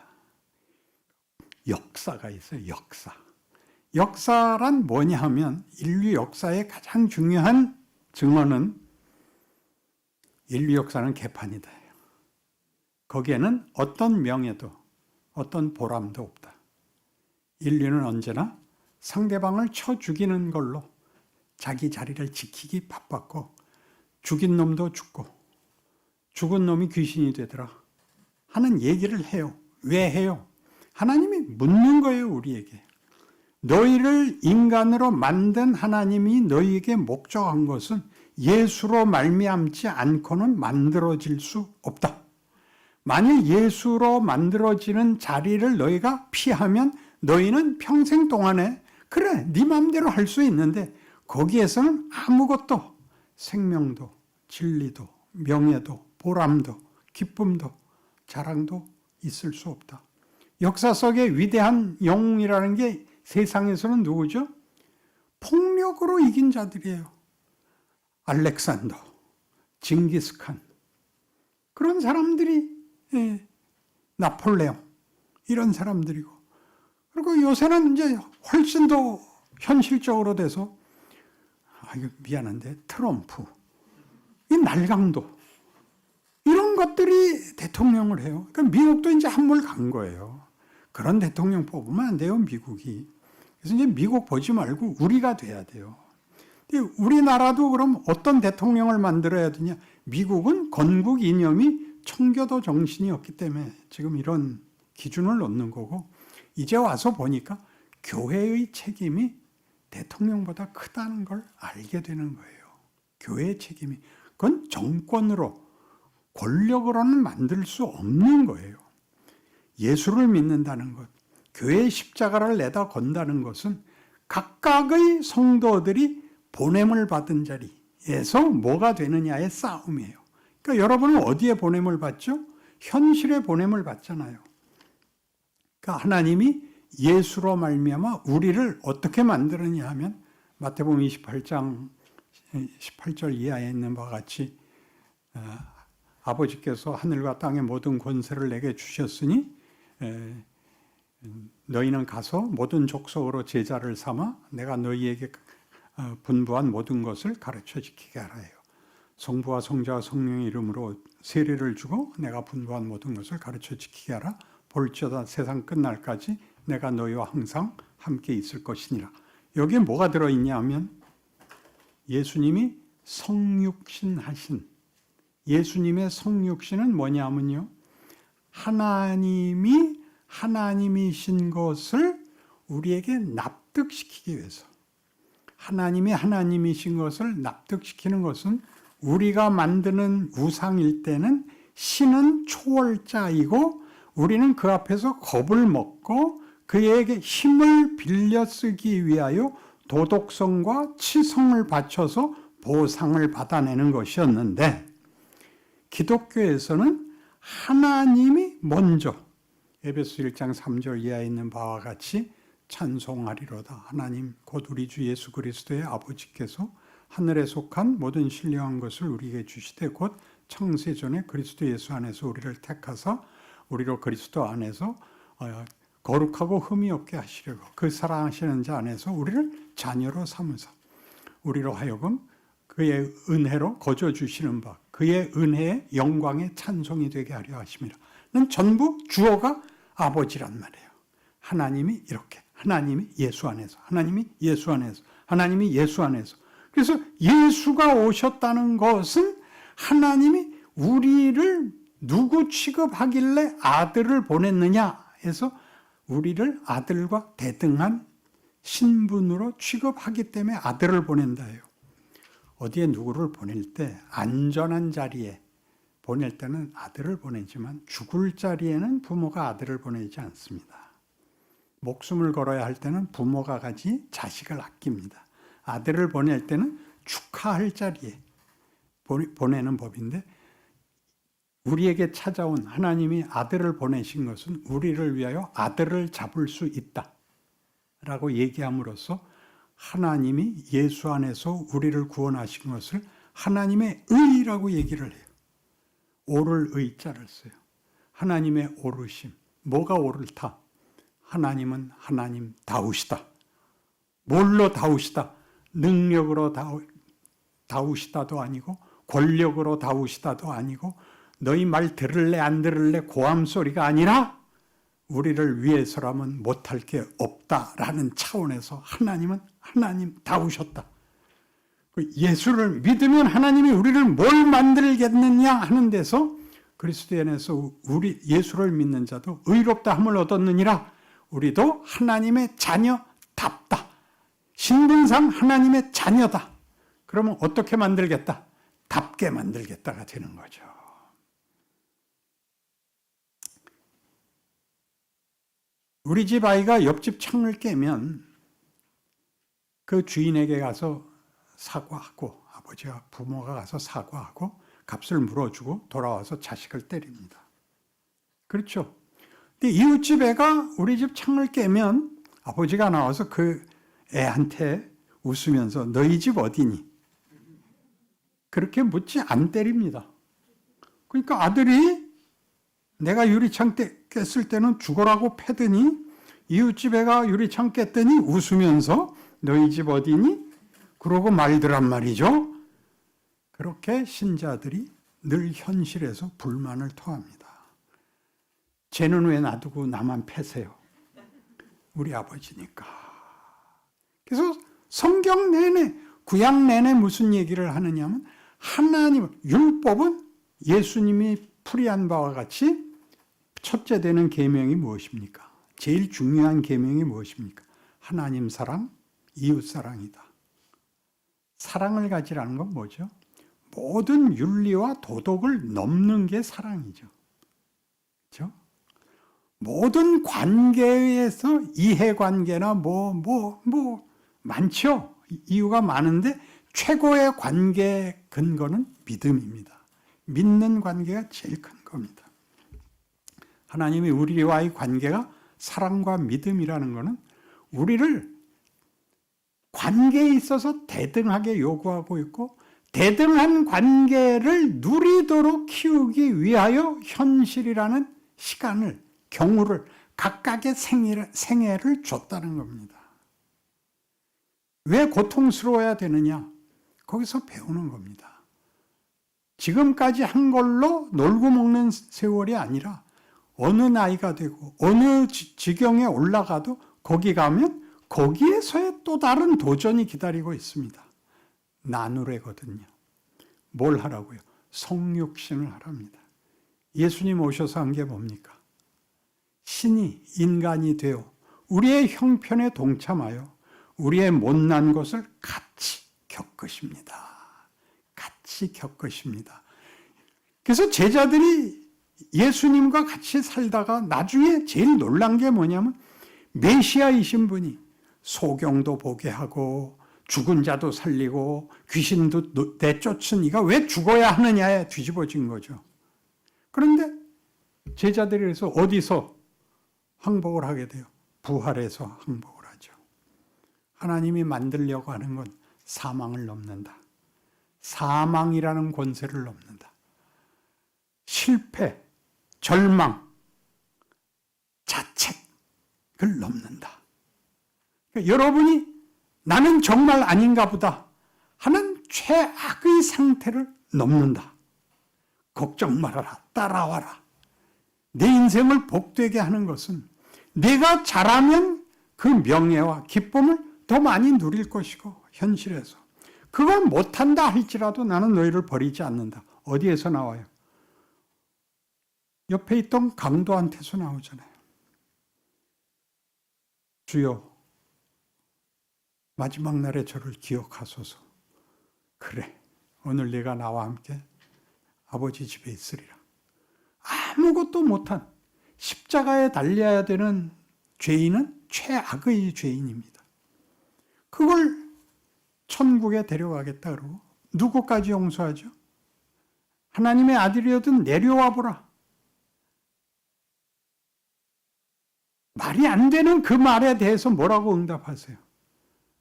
역사가 있어요. 역사. 역사란 뭐냐 하면 인류 역사의 가장 중요한 증언은 인류 역사는 개판이다. 거기에는 어떤 명예도 어떤 보람도 없다. 인류는 언제나 상대방을 쳐 죽이는 걸로 자기 자리를 지키기 바빴고 죽인 놈도 죽고 죽은 놈이 귀신이 되더라 하는 얘기를 해요. 왜 해요? 하나님이 묻는 거예요. 우리에게. 너희를 인간으로 만든 하나님이 너희에게 목적한 것은 예수로 말미암지 않고는 만들어질 수 없다. 만일 예수로 만들어지는 자리를 너희가 피하면 너희는 평생 동안에 그래 네 마음대로 할 수 있는데 거기에서는 아무것도 생명도 진리도 명예도 보람도 기쁨도 자랑도 있을 수 없다. 역사 속의 위대한 영웅이라는 게 세상에서는 누구죠? 폭력으로 이긴 자들이에요. 알렉산더, 징기스칸 그런 사람들이 나폴레옹 이런 사람들이고 그리고 요새는 이제 훨씬 더 현실적으로 돼서 이거 미안한데 트럼프, 이 날강도 이런 것들이 대통령을 해요. 그러니까 미국도 이제 한물 간 거예요. 그런 대통령 뽑으면 안 돼요, 미국이. 그래서 이제 미국 보지 말고 우리가 돼야 돼요. 근데 우리나라도 그럼 어떤 대통령을 만들어야 되냐? 미국은 건국 이념이 청교도 정신이었기 때문에 지금 이런 기준을 놓는 거고 이제 와서 보니까 교회의 책임이 대통령보다 크다는 걸 알게 되는 거예요. 교회의 책임이. 그건 정권으로 권력으로는 만들 수 없는 거예요. 예수를 믿는다는 것, 교회의 십자가를 내다 건다는 것은 각각의 성도들이 보냄을 받은 자리에서 뭐가 되느냐의 싸움이에요. 그러니까 여러분은 어디에 보냄을 받죠? 현실에 보냄을 받잖아요. 그러니까 하나님이 예수로 말미암아 우리를 어떻게 만드느냐 하면 마태복음 28장 18절 이하에 있는 바와 같이 아버지께서 하늘과 땅의 모든 권세를 내게 주셨으니 너희는 가서 모든 족속으로 제자를 삼아 내가 너희에게 분부한 모든 것을 가르쳐 지키게 하라 해요. 성부와 성자와 성령의 이름으로 세례를 주고 내가 분부한 모든 것을 가르쳐 지키게 하라. 볼지어다 세상 끝날까지 내가 너희와 항상 함께 있을 것이니라. 여기에 뭐가 들어있냐 하면 예수님이 성육신 하신 예수님의 성육신은 뭐냐 하면요. 하나님이 하나님이신 것을 우리에게 납득시키기 위해서 하나님이 하나님이신 것을 납득시키는 것은 우리가 만드는 우상일 때는 신은 초월자이고 우리는 그 앞에서 겁을 먹고 그에게 힘을 빌려 쓰기 위하여 도덕성과 치성을 바쳐서 보상을 받아내는 것이었는데 기독교에서는 하나님이 먼저 에베소 1장 3절 이하에 있는 바와 같이 찬송하리로다. 하나님 곧 우리 주 예수 그리스도의 아버지께서 하늘에 속한 모든 신령한 것을 우리에게 주시되 곧 창세전에 그리스도 예수 안에서 우리를 택하사 우리로 그리스도 안에서 거룩하고 흠이 없게 하시려고 그 사랑하시는 자 안에서 우리를 자녀로 삼으사 우리로 하여금 그의 은혜로 거저 주시는 바 그의 은혜의 영광의 찬송이 되게 하려 하심이라. 는 전부 주어가 아버지란 말이에요. 하나님이 이렇게 하나님이 예수 안에서 하나님이 예수 안에서 하나님이 예수 안에서 그래서 예수가 오셨다는 것은 하나님이 우리를 누구 취급하길래 아들을 보냈느냐 해서 우리를 아들과 대등한 신분으로 취급하기 때문에 아들을 보낸다예요. 어디에 누구를 보낼 때 안전한 자리에 보낼 때는 아들을 보내지만 죽을 자리에는 부모가 아들을 보내지 않습니다. 목숨을 걸어야 할 때는 부모가 가지 자식을 아낍니다. 아들을 보낼 때는 축하할 자리에 보내는 법인데 우리에게 찾아온 하나님이 아들을 보내신 것은 우리를 위하여 아들을 잡을 수 있다라고 얘기함으로써 하나님이 예수 안에서 우리를 구원하신 것을 하나님의 의라고 얘기를 해요. 오를 의자를 써요. 하나님의 오르심. 뭐가 옳다? 하나님은 하나님 다우시다. 뭘로 다우시다? 능력으로 다우시다도 아니고 권력으로 다우시다도 아니고 너희 말 들을래 안 들을래 고함 소리가 아니라 우리를 위해서라면 못할 게 없다라는 차원에서 하나님은 하나님 다우셨다. 예수를 믿으면 하나님이 우리를 뭘 만들겠느냐 하는 데서 그리스도 안에서 우리 예수를 믿는 자도 의롭다 함을 얻었느니라. 우리도 하나님의 자녀답다. 신분상 하나님의 자녀다. 그러면 어떻게 만들겠다? 답게 만들겠다가 되는 거죠. 우리 집 아이가 옆집 창을 깨면 그 주인에게 가서 사과하고, 아버지와 부모가 가서 사과하고 값을 물어주고 돌아와서 자식을 때립니다. 그렇죠? 근데 이웃집 애가 우리 집 창을 깨면 아버지가 나와서 그 애한테 웃으면서 너희 집 어디니? 그렇게 묻지 안 때립니다. 그러니까 아들이 내가 유리창 깼을 때는 죽어라고 패더니 이웃집 애가 유리창 깼더니 웃으면서 너희 집 어디니? 그러고 말더란 말이죠. 그렇게 신자들이 늘 현실에서 불만을 토합니다. 쟤는 왜 놔두고 나만 패세요? 우리 아버지니까. 그래서 성경 내내, 구약 내내 무슨 얘기를 하느냐면 하나님, 율법은 예수님이 풀이한 바와 같이 첫째 되는 계명이 무엇입니까? 제일 중요한 계명이 무엇입니까? 하나님 사랑, 이웃 사랑이다. 사랑을 가지라는 건 뭐죠? 모든 윤리와 도덕을 넘는 게 사랑이죠. 그렇죠? 모든 관계에서 이해관계나 많죠. 이유가 많은데 최고의 관계 근거는 믿음입니다. 믿는 관계가 제일 큰 겁니다. 하나님이 우리와의 관계가 사랑과 믿음이라는 것은 우리를 관계에 있어서 대등하게 요구하고 있고 대등한 관계를 누리도록 키우기 위하여 현실이라는 시간을, 경우를, 각각의 생애를 줬다는 겁니다. 왜 고통스러워야 되느냐? 거기서 배우는 겁니다. 지금까지 한 걸로 놀고 먹는 세월이 아니라 어느 나이가 되고 어느 지경에 올라가도 거기 가면 거기에서의 또 다른 도전이 기다리고 있습니다. 나누래거든요. 뭘 하라고요? 성육신을 하랍니다. 예수님 오셔서 한 게 뭡니까? 신이 인간이 되어 우리의 형편에 동참하여 우리의 못난 것을 같이 겪으십니다. 같이 겪으십니다. 그래서 제자들이 예수님과 같이 살다가 나중에 제일 놀란 게 뭐냐면 메시아이신 분이 소경도 보게 하고 죽은 자도 살리고 귀신도 내쫓은 이가 왜 죽어야 하느냐에 뒤집어진 거죠. 그런데 제자들이 그래서 어디서 항복을 하게 돼요? 부활해서 항복을 하죠. 하나님이 만들려고 하는 건 사망을 넘는다. 사망이라는 권세를 넘는다. 실패, 절망, 자책을 넘는다. 그러니까 여러분이 나는 정말 아닌가 보다 하는 최악의 상태를 넘는다. 걱정 말아라. 따라와라. 내 인생을 복되게 하는 것은 내가 잘하면 그 명예와 기쁨을 더 많이 누릴 것이고 현실에서 그걸 못한다 할지라도 나는 너희를 버리지 않는다. 어디에서 나와요? 옆에 있던 강도한테서 나오잖아요. 주여 마지막 날에 저를 기억하소서. 그래, 오늘 내가 나와 함께 아버지 집에 있으리라. 아무것도 못한 십자가에 달려야 되는 죄인은 최악의 죄인입니다. 그걸 천국에 데려가겠다 그러고 누구까지 용서하죠? 하나님의 아들이어든 내려와 보라. 말이 안 되는 그 말에 대해서 뭐라고 응답하세요?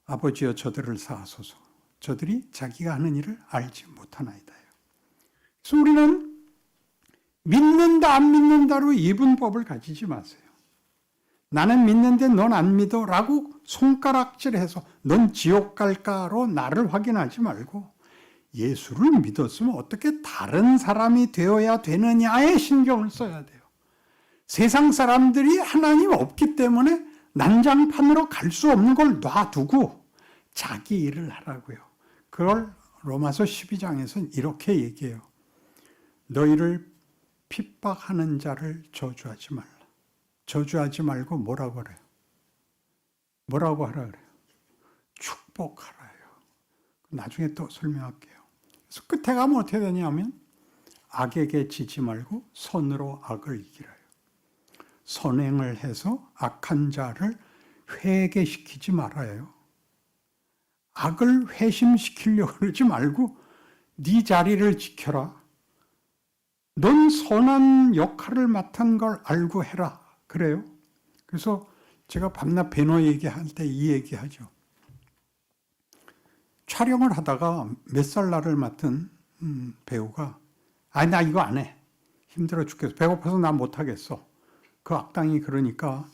아버지여 저들을 사하소서. 저들이 자기가 하는 일을 알지 못하나이다. 그래서 우리는 믿는다 안 믿는다로 이분법을 가지지 마세요. 나는 믿는데 넌 안 믿어 라고 손가락질해서 넌 지옥 갈까로 나를 확인하지 말고 예수를 믿었으면 어떻게 다른 사람이 되어야 되느냐에 신경을 써야 돼요. 세상 사람들이 하나님 없기 때문에 난장판으로 갈 수 없는 걸 놔두고 자기 일을 하라고요. 그걸 로마서 12장에서는 이렇게 얘기해요. 너희를 핍박하는 자를 저주하지 말라. 저주하지 말고 뭐라고 그래요? 뭐라고 하라 그래요? 축복하라요. 나중에 또 설명할게요. 그래서 끝에 가면 어떻게 되냐면 악에게 지지 말고 선으로 악을 이기라요. 선행을 해서 악한 자를 회개시키지 말아요. 악을 회심시키려고 그러지 말고 네 자리를 지켜라. 넌 선한 역할을 맡은 걸 알고 해라. 그래요. 그래서 제가 밤낮 배너 얘기할 때 이 얘기하죠. 촬영을 하다가 몇 살 나를 맡은 배우가 나 이거 안 해. 힘들어 죽겠어. 배고파서 나 못하겠어. 그 악당이 그러니까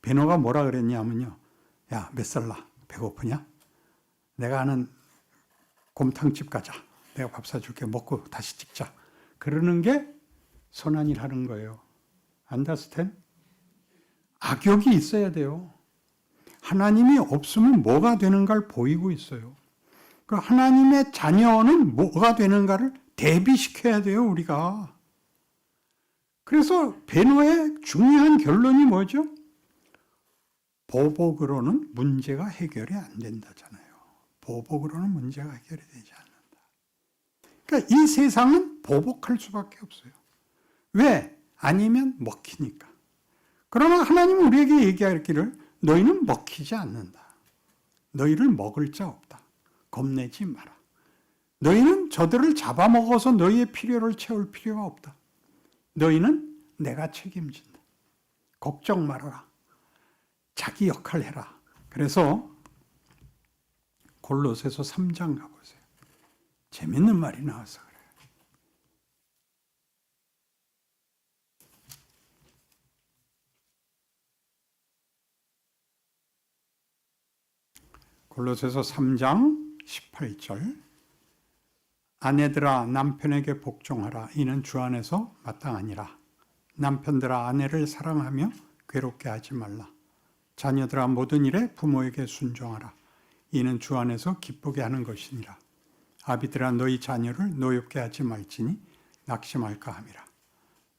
배너가 뭐라 그랬냐면요. 야, 몇 살 나? 배고프냐? 내가 아는 곰탕집 가자. 내가 밥 사줄게. 먹고 다시 찍자. 그러는 게 선한 일 하는 거예요. 안다스텐? 악역이 있어야 돼요. 하나님이 없으면 뭐가 되는가를 보이고 있어요. 그 하나님의 자녀는 뭐가 되는가를 대비시켜야 돼요, 우리가. 그래서 베노의 중요한 결론이 뭐죠? 보복으로는 문제가 해결이 안 된다잖아요. 보복으로는 문제가 해결이 되지 않는다. 그러니까 이 세상은 보복할 수밖에 없어요. 왜? 아니면 먹히니까. 그러나 하나님은 우리에게 얘기하기를 너희는 먹히지 않는다. 너희를 먹을 자 없다. 겁내지 마라. 너희는 저들을 잡아먹어서 너희의 필요를 채울 필요가 없다. 너희는 내가 책임진다. 걱정 말아라. 자기 역할 해라. 그래서 골로새서 3장 가보세요. 재밌는 말이 나와서 그래요. 골로새서 3장 18절. 아내들아 남편에게 복종하라. 이는 주 안에서 마땅하니라. 남편들아 아내를 사랑하며 괴롭게 하지 말라. 자녀들아 모든 일에 부모에게 순종하라. 이는 주 안에서 기쁘게 하는 것이니라. 아비들아 너희 자녀를 노엽게 하지 말지니 낙심할까 함이라.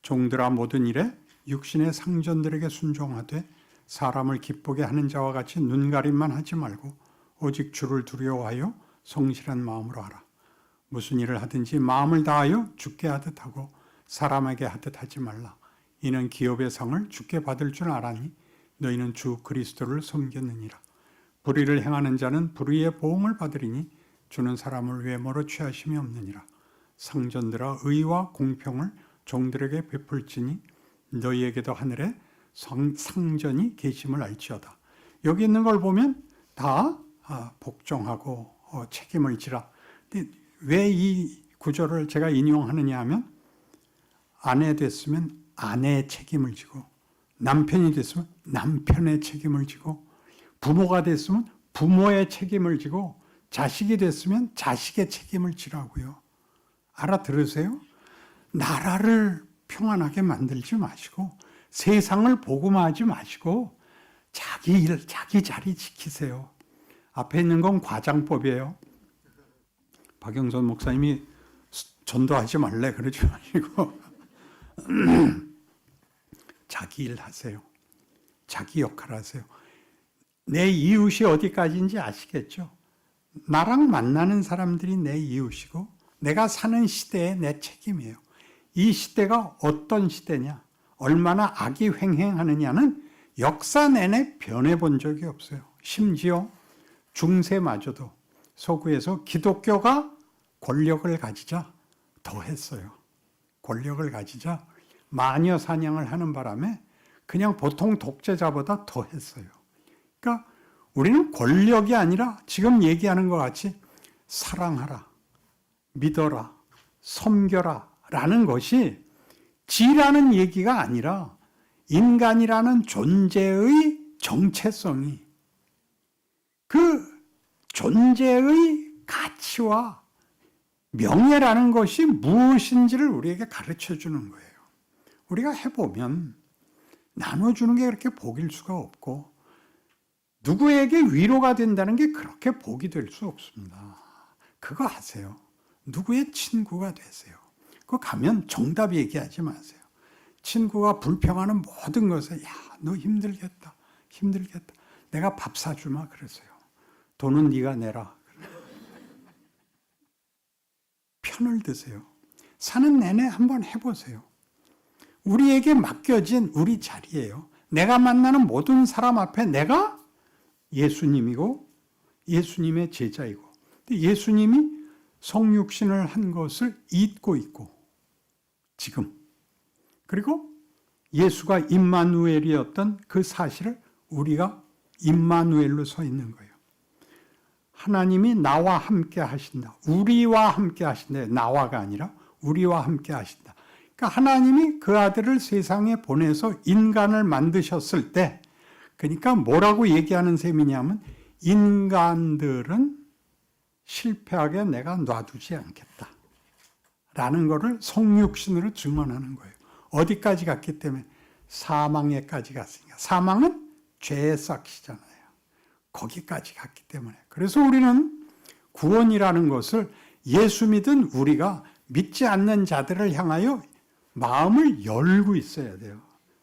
종들아 모든 일에 육신의 상전들에게 순종하되 사람을 기쁘게 하는 자와 같이 눈가림만 하지 말고 오직 주를 두려워하여 성실한 마음으로 하라. 무슨 일을 하든지 마음을 다하여 주께 하듯 하고 사람에게 하듯 하지 말라. 이는 기업의 상을 주께 받을 줄 알아니 너희는 주 그리스도를 섬겼느니라. 불의를 행하는 자는 불의의 보응을 받으리니 주는 사람을 외모로 취하심이 없느니라. 상전들아 의와 공평을 종들에게 베풀지니 너희에게도 하늘에 상전이 계심을 알지어다. 여기 있는 걸 보면 다 복종하고 책임을 지라. 왜 이 구절을 제가 인용하느냐 하면 아내 됐으면 아내의 책임을 지고 남편이 됐으면 남편의 책임을 지고 부모가 됐으면 부모의 책임을 지고 자식이 됐으면 자식의 책임을 지라고요. 알아들으세요? 나라를 평안하게 만들지 마시고 세상을 복음화하지 마시고 자기 일, 자기 자리 지키세요. 앞에 있는 건 과장법이에요. 박영선 목사님이 전도하지 말래 그러지 마시고 자기 일 하세요. 자기 역할 하세요. 내 이웃이 어디까지인지 아시겠죠? 나랑 만나는 사람들이 내 이웃이고 내가 사는 시대에 내 책임이에요. 이 시대가 어떤 시대냐, 얼마나 악이 횡행하느냐는 역사 내내 변해본 적이 없어요. 심지어 중세마저도 서구에서 기독교가 권력을 가지자 더했어요. 권력을 가지자 마녀 사냥을 하는 바람에 그냥 보통 독재자보다 더했어요. 그러니까 우리는 권력이 아니라 지금 얘기하는 것 같이 사랑하라, 믿어라, 섬겨라 라는 것이 지라는 얘기가 아니라 인간이라는 존재의 정체성이 그 존재의 가치와 명예라는 것이 무엇인지를 우리에게 가르쳐 주는 거예요. 우리가 해보면 나눠주는 게 그렇게 복일 수가 없고 누구에게 위로가 된다는 게 그렇게 복이 될 수 없습니다. 그거 하세요. 누구의 친구가 되세요. 그거 가면 정답 얘기하지 마세요. 친구가 불평하는 모든 것에 야, 너 힘들겠다. 힘들겠다. 내가 밥 사주마 그러세요. 돈은 네가 내라. 편을 드세요. 사는 내내 한번 해보세요. 우리에게 맡겨진 우리 자리예요. 내가 만나는 모든 사람 앞에 내가 예수님이고 예수님의 제자이고, 예수님이 성육신을 한 것을 잊고 있고 지금, 그리고 예수가 임마누엘이었던 그 사실을 우리가 임마누엘로 서 있는 거예요. 하나님이 나와 함께 하신다. 우리와 함께 하신다. 나와가 아니라 우리와 함께 하신다. 그러니까 하나님이 그 아들을 세상에 보내서 인간을 만드셨을 때, 그러니까 뭐라고 얘기하는 셈이냐면 인간들은 실패하게 내가 놔두지 않겠다 라는 것을 성육신으로 증언하는 거예요. 어디까지 갔기 때문에? 사망에까지 갔으니까. 사망은 죄의 싹이잖아요. 거기까지 갔기 때문에. 그래서 우리는 구원이라는 것을 예수 믿은 우리가 믿지 않는 자들을 향하여 마음을 열고 있어야 돼요.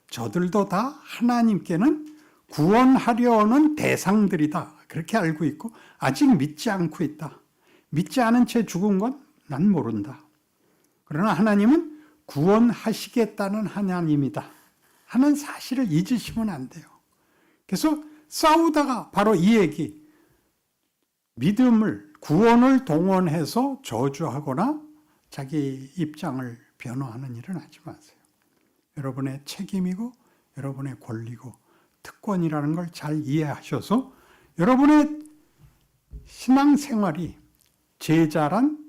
저들도 다 하나님께는 구원하려는 대상들이다. 그렇게 알고 있고 아직 믿지 않고 있다. 믿지 않은 채 죽은 건 난 모른다. 그러나 하나님은 구원하시겠다는 하나님이다 하는 사실을 잊으시면 안 돼요. 그래서 싸우다가 바로 이 얘기, 믿음을, 구원을 동원해서 저주하거나 자기 입장을 변호하는 일은 하지 마세요. 여러분의 책임이고 여러분의 권리고 특권이라는 걸 잘 이해하셔서 여러분의 신앙생활이, 제자란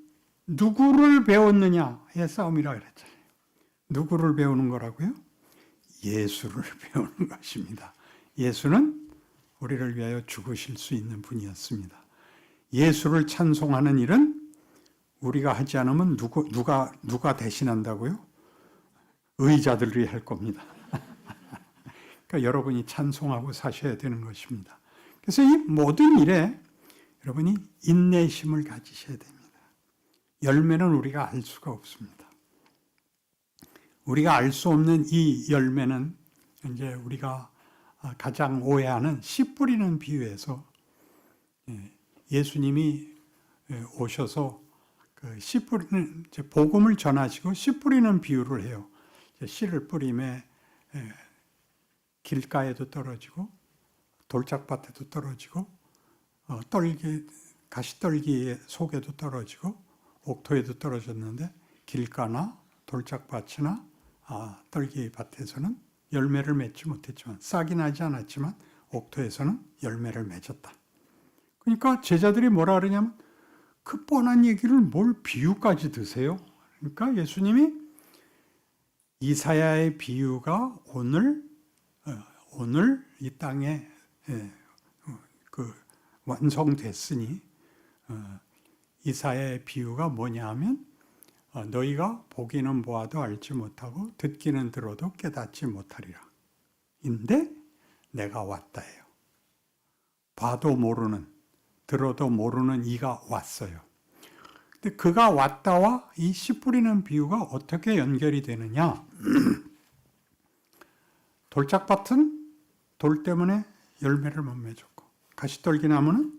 누구를 배웠느냐의 싸움이라고 그랬잖아요. 누구를 배우는 거라고요? 예수를 배우는 것입니다. 예수는 우리를 위하여 죽으실 수 있는 분이었습니다. 예수를 찬송하는 일은 우리가 하지 않으면 누가 대신한다고요? 의자들이 할 겁니다. 그러니까 여러분이 찬송하고 사셔야 되는 것입니다. 그래서 이 모든 일에 여러분이 인내심을 가지셔야 됩니다. 열매는 우리가 알 수가 없습니다. 우리가 알 수 없는 이 열매는 이제 우리가 가장 오해하는 씨 뿌리는 비유에서 예수님이 오셔서 그 씨 뿌리는, 복음을 전하시고 씨 뿌리는 비유를 해요. 씨를 뿌림에 길가에도 떨어지고 돌짝밭에도 떨어지고 가시떨기 속에도 떨어지고 옥토에도 떨어졌는데 길가나 돌짝밭이나 떨기밭에서는 열매를 맺지 못했지만, 싹이 나지 않았지만 옥토에서는 열매를 맺었다. 그러니까 제자들이 뭐라 그러냐면 그 뻔한 얘기를 뭘 비유까지 드세요? 그러니까 예수님이 이사야의 비유가 오늘 이 땅에 완성됐으니 이사야의 비유가 뭐냐 하면 너희가 보기는 보아도 알지 못하고 듣기는 들어도 깨닫지 못하리라. 인데 내가 왔다예요. 봐도 모르는, 들어도 모르는 이가 왔어요. 근데 그가 왔다와 이 씨 뿌리는 비유가 어떻게 연결이 되느냐? 돌짝밭은 돌 때문에 열매를 못 맺었고, 가시떨기 나무는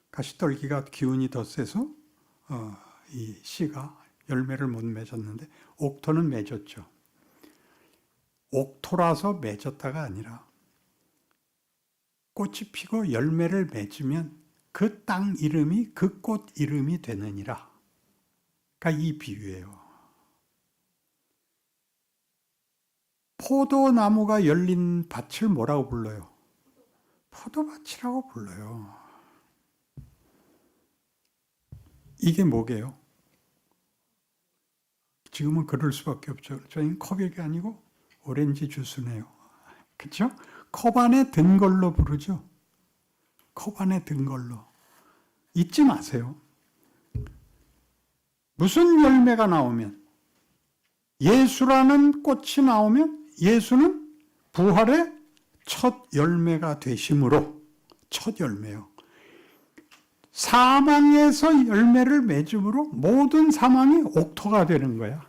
가시떨기가 기운이 더 세서 이 씨가 열매를 못 맺었는데 옥토는 맺었죠. 옥토라서 맺었다가 아니라 꽃이 피고 열매를 맺으면 그 땅 이름이 그 꽃 이름이 되느니라. 그러니까 이 비유예요. 포도나무가 열린 밭을 뭐라고 불러요? 포도밭이라고 불러요. 이게 뭐게요? 지금은 그럴 수밖에 없죠. 저희는 컵이 아니고 오렌지 주스네요. 그렇죠? 컵 안에 든 걸로 부르죠. 컵 안에 든 걸로. 잊지 마세요. 무슨 열매가 나오면, 예수라는 꽃이 나오면 예수는 부활의 첫 열매가 되심으로, 첫 열매요. 사망에서 열매를 맺음으로 모든 사망이 옥토가 되는 거야.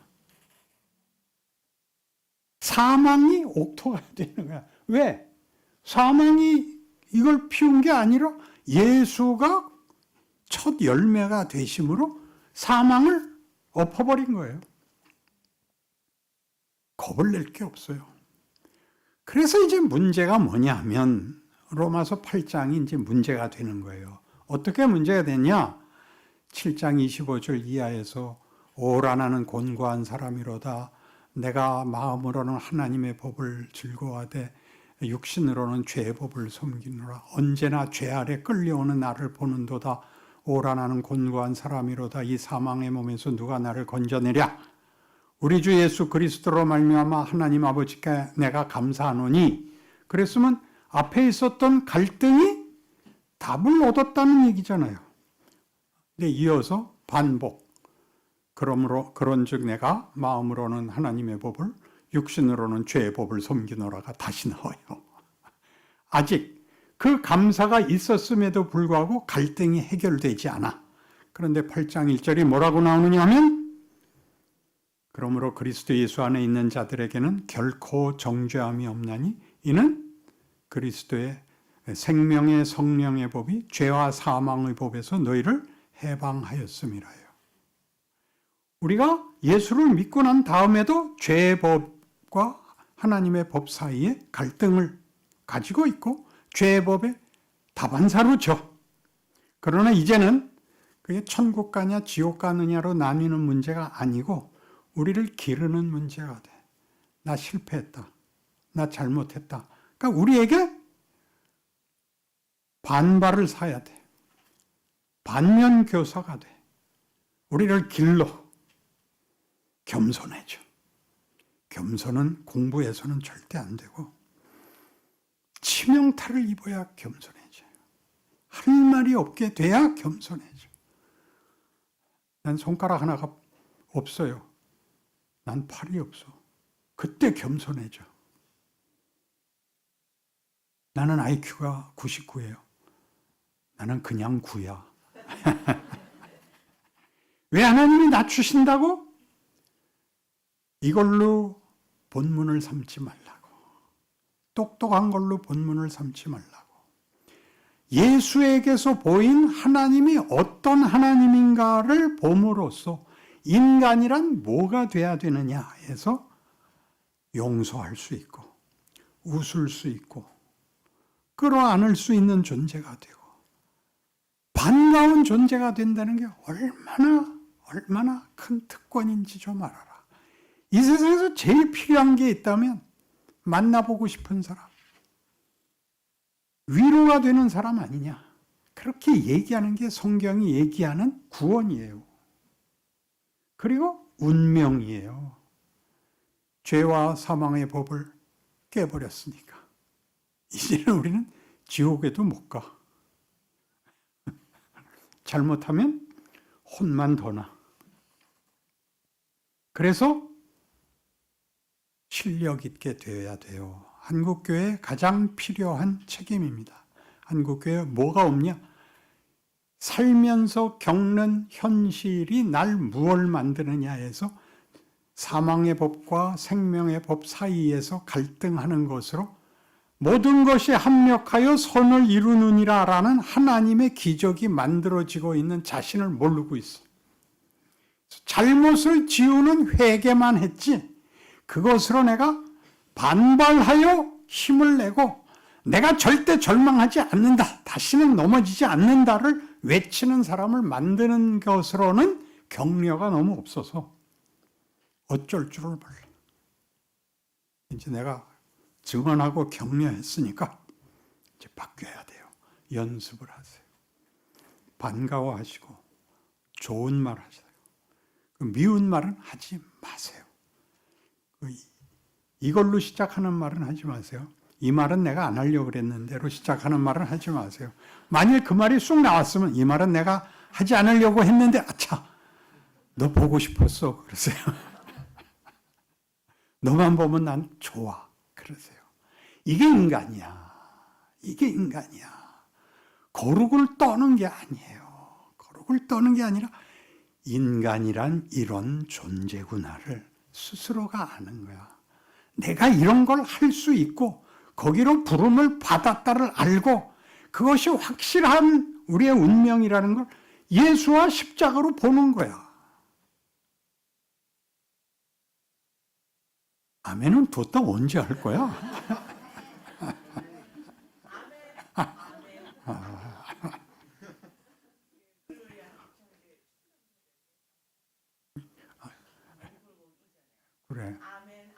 사망이 옥토가 되는 거야. 왜? 사망이 이걸 피운 게 아니라 예수가 첫 열매가 되심으로 사망을 엎어버린 거예요. 겁을 낼 게 없어요. 그래서 이제 문제가 뭐냐 하면 로마서 8장이 이제 문제가 되는 거예요. 어떻게 문제가 되냐? 7장 25절 이하에서 오라 나는 곤고한 사람이로다. 내가 마음으로는 하나님의 법을 즐거워하되 육신으로는 죄의 법을 섬기노라. 언제나 죄 아래 끌려오는 나를 보는도다. 오라 나는 곤고한 사람이로다. 이 사망의 몸에서 누가 나를 건져내랴. 우리 주 예수 그리스도로 말미암아 하나님 아버지께 내가 감사하노니. 그랬으면 앞에 있었던 갈등이 답을 얻었다는 얘기잖아요. 근데 이어서 반복. 그러므로 그런즉 내가 마음으로는 하나님의 법을 육신으로는 죄의 법을 섬기노라가 다시 나와요. 아직 그 감사가 있었음에도 불구하고 갈등이 해결되지 않아. 그런데 8장 1절이 뭐라고 나오느냐 하면 그러므로 그리스도 예수 안에 있는 자들에게는 결코 정죄함이 없나니 이는 그리스도의 생명의 성령의 법이 죄와 사망의 법에서 너희를 해방하였음이라요. 우리가 예수를 믿고 난 다음에도 죄의 법과 하나님의 법 사이에 갈등을 가지고 있고 죄의 법에 다반사로 져. 그러나 이제는 그게 천국 가냐 지옥 가느냐로 나뉘는 문제가 아니고 우리를 기르는 문제가 돼. 나 실패했다. 나 잘못했다. 그러니까 우리에게 반발을 사야 돼. 반면 교사가 돼. 우리를 길러. 겸손해져. 겸손은 공부에서는 절대 안 되고 치명타를 입어야 겸손해져요. 할 말이 없게 돼야 겸손해져. 난 손가락 하나가 없어요. 난 팔이 없어. 그때 겸손해져. 나는 IQ가 99예요. 나는 그냥 9야. 왜 하나님이 낮추신다고? 이걸로 본문을 삼지 말라고. 똑똑한 걸로 본문을 삼지 말라고. 예수에게서 보인 하나님이 어떤 하나님인가를 봄으로써 인간이란 뭐가 돼야 되느냐 해서 용서할 수 있고 웃을 수 있고 끌어안을 수 있는 존재가 되고 반가운 존재가 된다는 게 얼마나 큰 특권인지 좀 알아라. 이 세상에서 제일 필요한 게 있다면 만나보고 싶은 사람, 위로가 되는 사람 아니냐. 그렇게 얘기하는 게 성경이 얘기하는 구원이에요. 그리고 운명이에요. 죄와 사망의 법을 깨버렸으니까 이제는 우리는 지옥에도 못 가. 잘못하면 혼만 더 나. 그래서 실력 있게 되어야 돼요. 한국교회에 가장 필요한 책임입니다. 한국교회에 뭐가 없냐? 살면서 겪는 현실이 날 무엇을 만드느냐 해서 사망의 법과 생명의 법 사이에서 갈등하는 것으로 모든 것이 합력하여 선을 이루느니라 라는 하나님의 기적이 만들어지고 있는 자신을 모르고 있어. 잘못을 지우는 회개만 했지 그것으로 내가 반발하여 힘을 내고 내가 절대 절망하지 않는다, 다시는 넘어지지 않는다를 외치는 사람을 만드는 것으로는 격려가 너무 없어서 어쩔 줄을 몰라. 이제 내가 증언하고 격려했으니까 이제 바뀌어야 돼요. 연습을 하세요. 반가워하시고 좋은 말 하세요. 미운 말은 하지 마세요. 이걸로 시작하는 말은 하지 마세요. 이 말은 내가 안 하려고 그랬는데로 시작하는 말은 하지 마세요. 만일 그 말이 쑥 나왔으면 이 말은 내가 하지 않으려고 했는데 아차 너 보고 싶었어 그러세요. 너만 보면 난 좋아 그러세요. 이게 인간이야. 이게 인간이야. 거룩을 떠는 게 아니에요. 거룩을 떠는 게 아니라 인간이란 이런 존재구나를 스스로가 아는 거야. 내가 이런 걸 할 수 있고 거기로 부름을 받았다를 알고 그것이 확실한 우리의 운명이라는 걸 예수와 십자가로 보는 거야. 아멘은 뒀다 언제 할 거야? 그래. 아멘.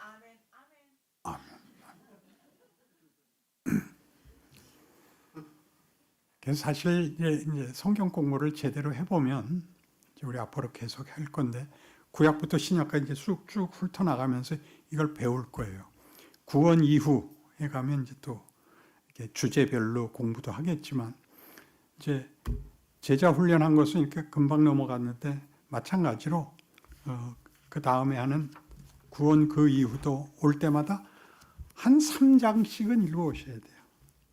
그래서 사실 이제 성경 공부를 제대로 해보면 이제 우리 앞으로 계속 할 건데 구약부터 신약까지 이제 쑥쭉 훑어나가면서 이걸 배울 거예요. 구원 이후에 가면 이제 또 이렇게 주제별로 공부도 하겠지만 이제 제자 훈련한 것은 이렇게 금방 넘어갔는데 마찬가지로 그 다음에 하는 구원 그 이후도 올 때마다 한 3장씩은 읽어오셔야 돼요.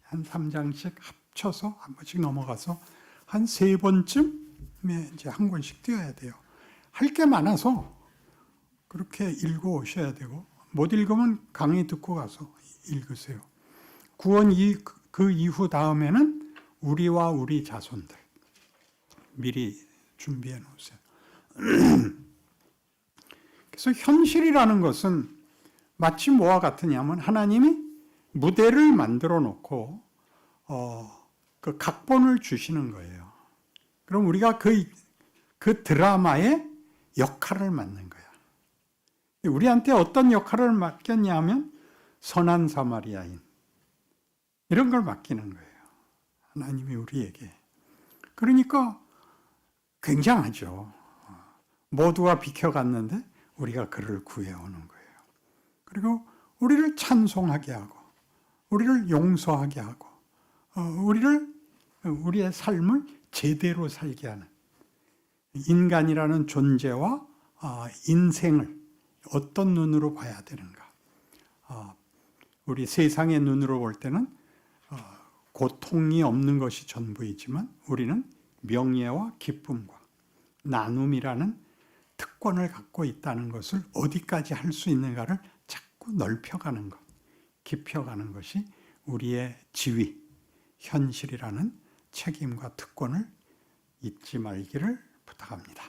한 3장씩 합쳐서 한 번씩 넘어가서 한 3번쯤에 이제 한 권씩 띄어야 돼요. 할 게 많아서 그렇게 읽어오셔야 되고 못 읽으면 강의 듣고 가서 읽으세요. 구원 그 이후 다음에는 우리와 우리 자손들 미리 준비해 놓으세요. 그래서 현실이라는 것은 마치 뭐와 같으냐면 하나님이 무대를 만들어 놓고 그 각본을 주시는 거예요. 그럼 우리가 그 드라마의 역할을 맡는 거야. 우리한테 어떤 역할을 맡겼냐면 선한 사마리아인 이런 걸 맡기는 거예요. 하나님이 우리에게. 그러니까 굉장하죠. 모두가 비켜갔는데 우리가 그를 구해오는 거예요. 그리고 우리를 찬송하게 하고 우리를 용서하게 하고 우리의 삶을 제대로 살게 하는 인간이라는 존재와 인생을 어떤 눈으로 봐야 되는가. 우리 세상의 눈으로 볼 때는 고통이 없는 것이 전부이지만 우리는 명예와 기쁨과 나눔이라는 특권을 갖고 있다는 것을 어디까지 할 수 있는가를 자꾸 넓혀가는 것, 깊혀가는 것이 우리의 지위, 현실이라는 책임과 특권을 잊지 말기를 부탁합니다.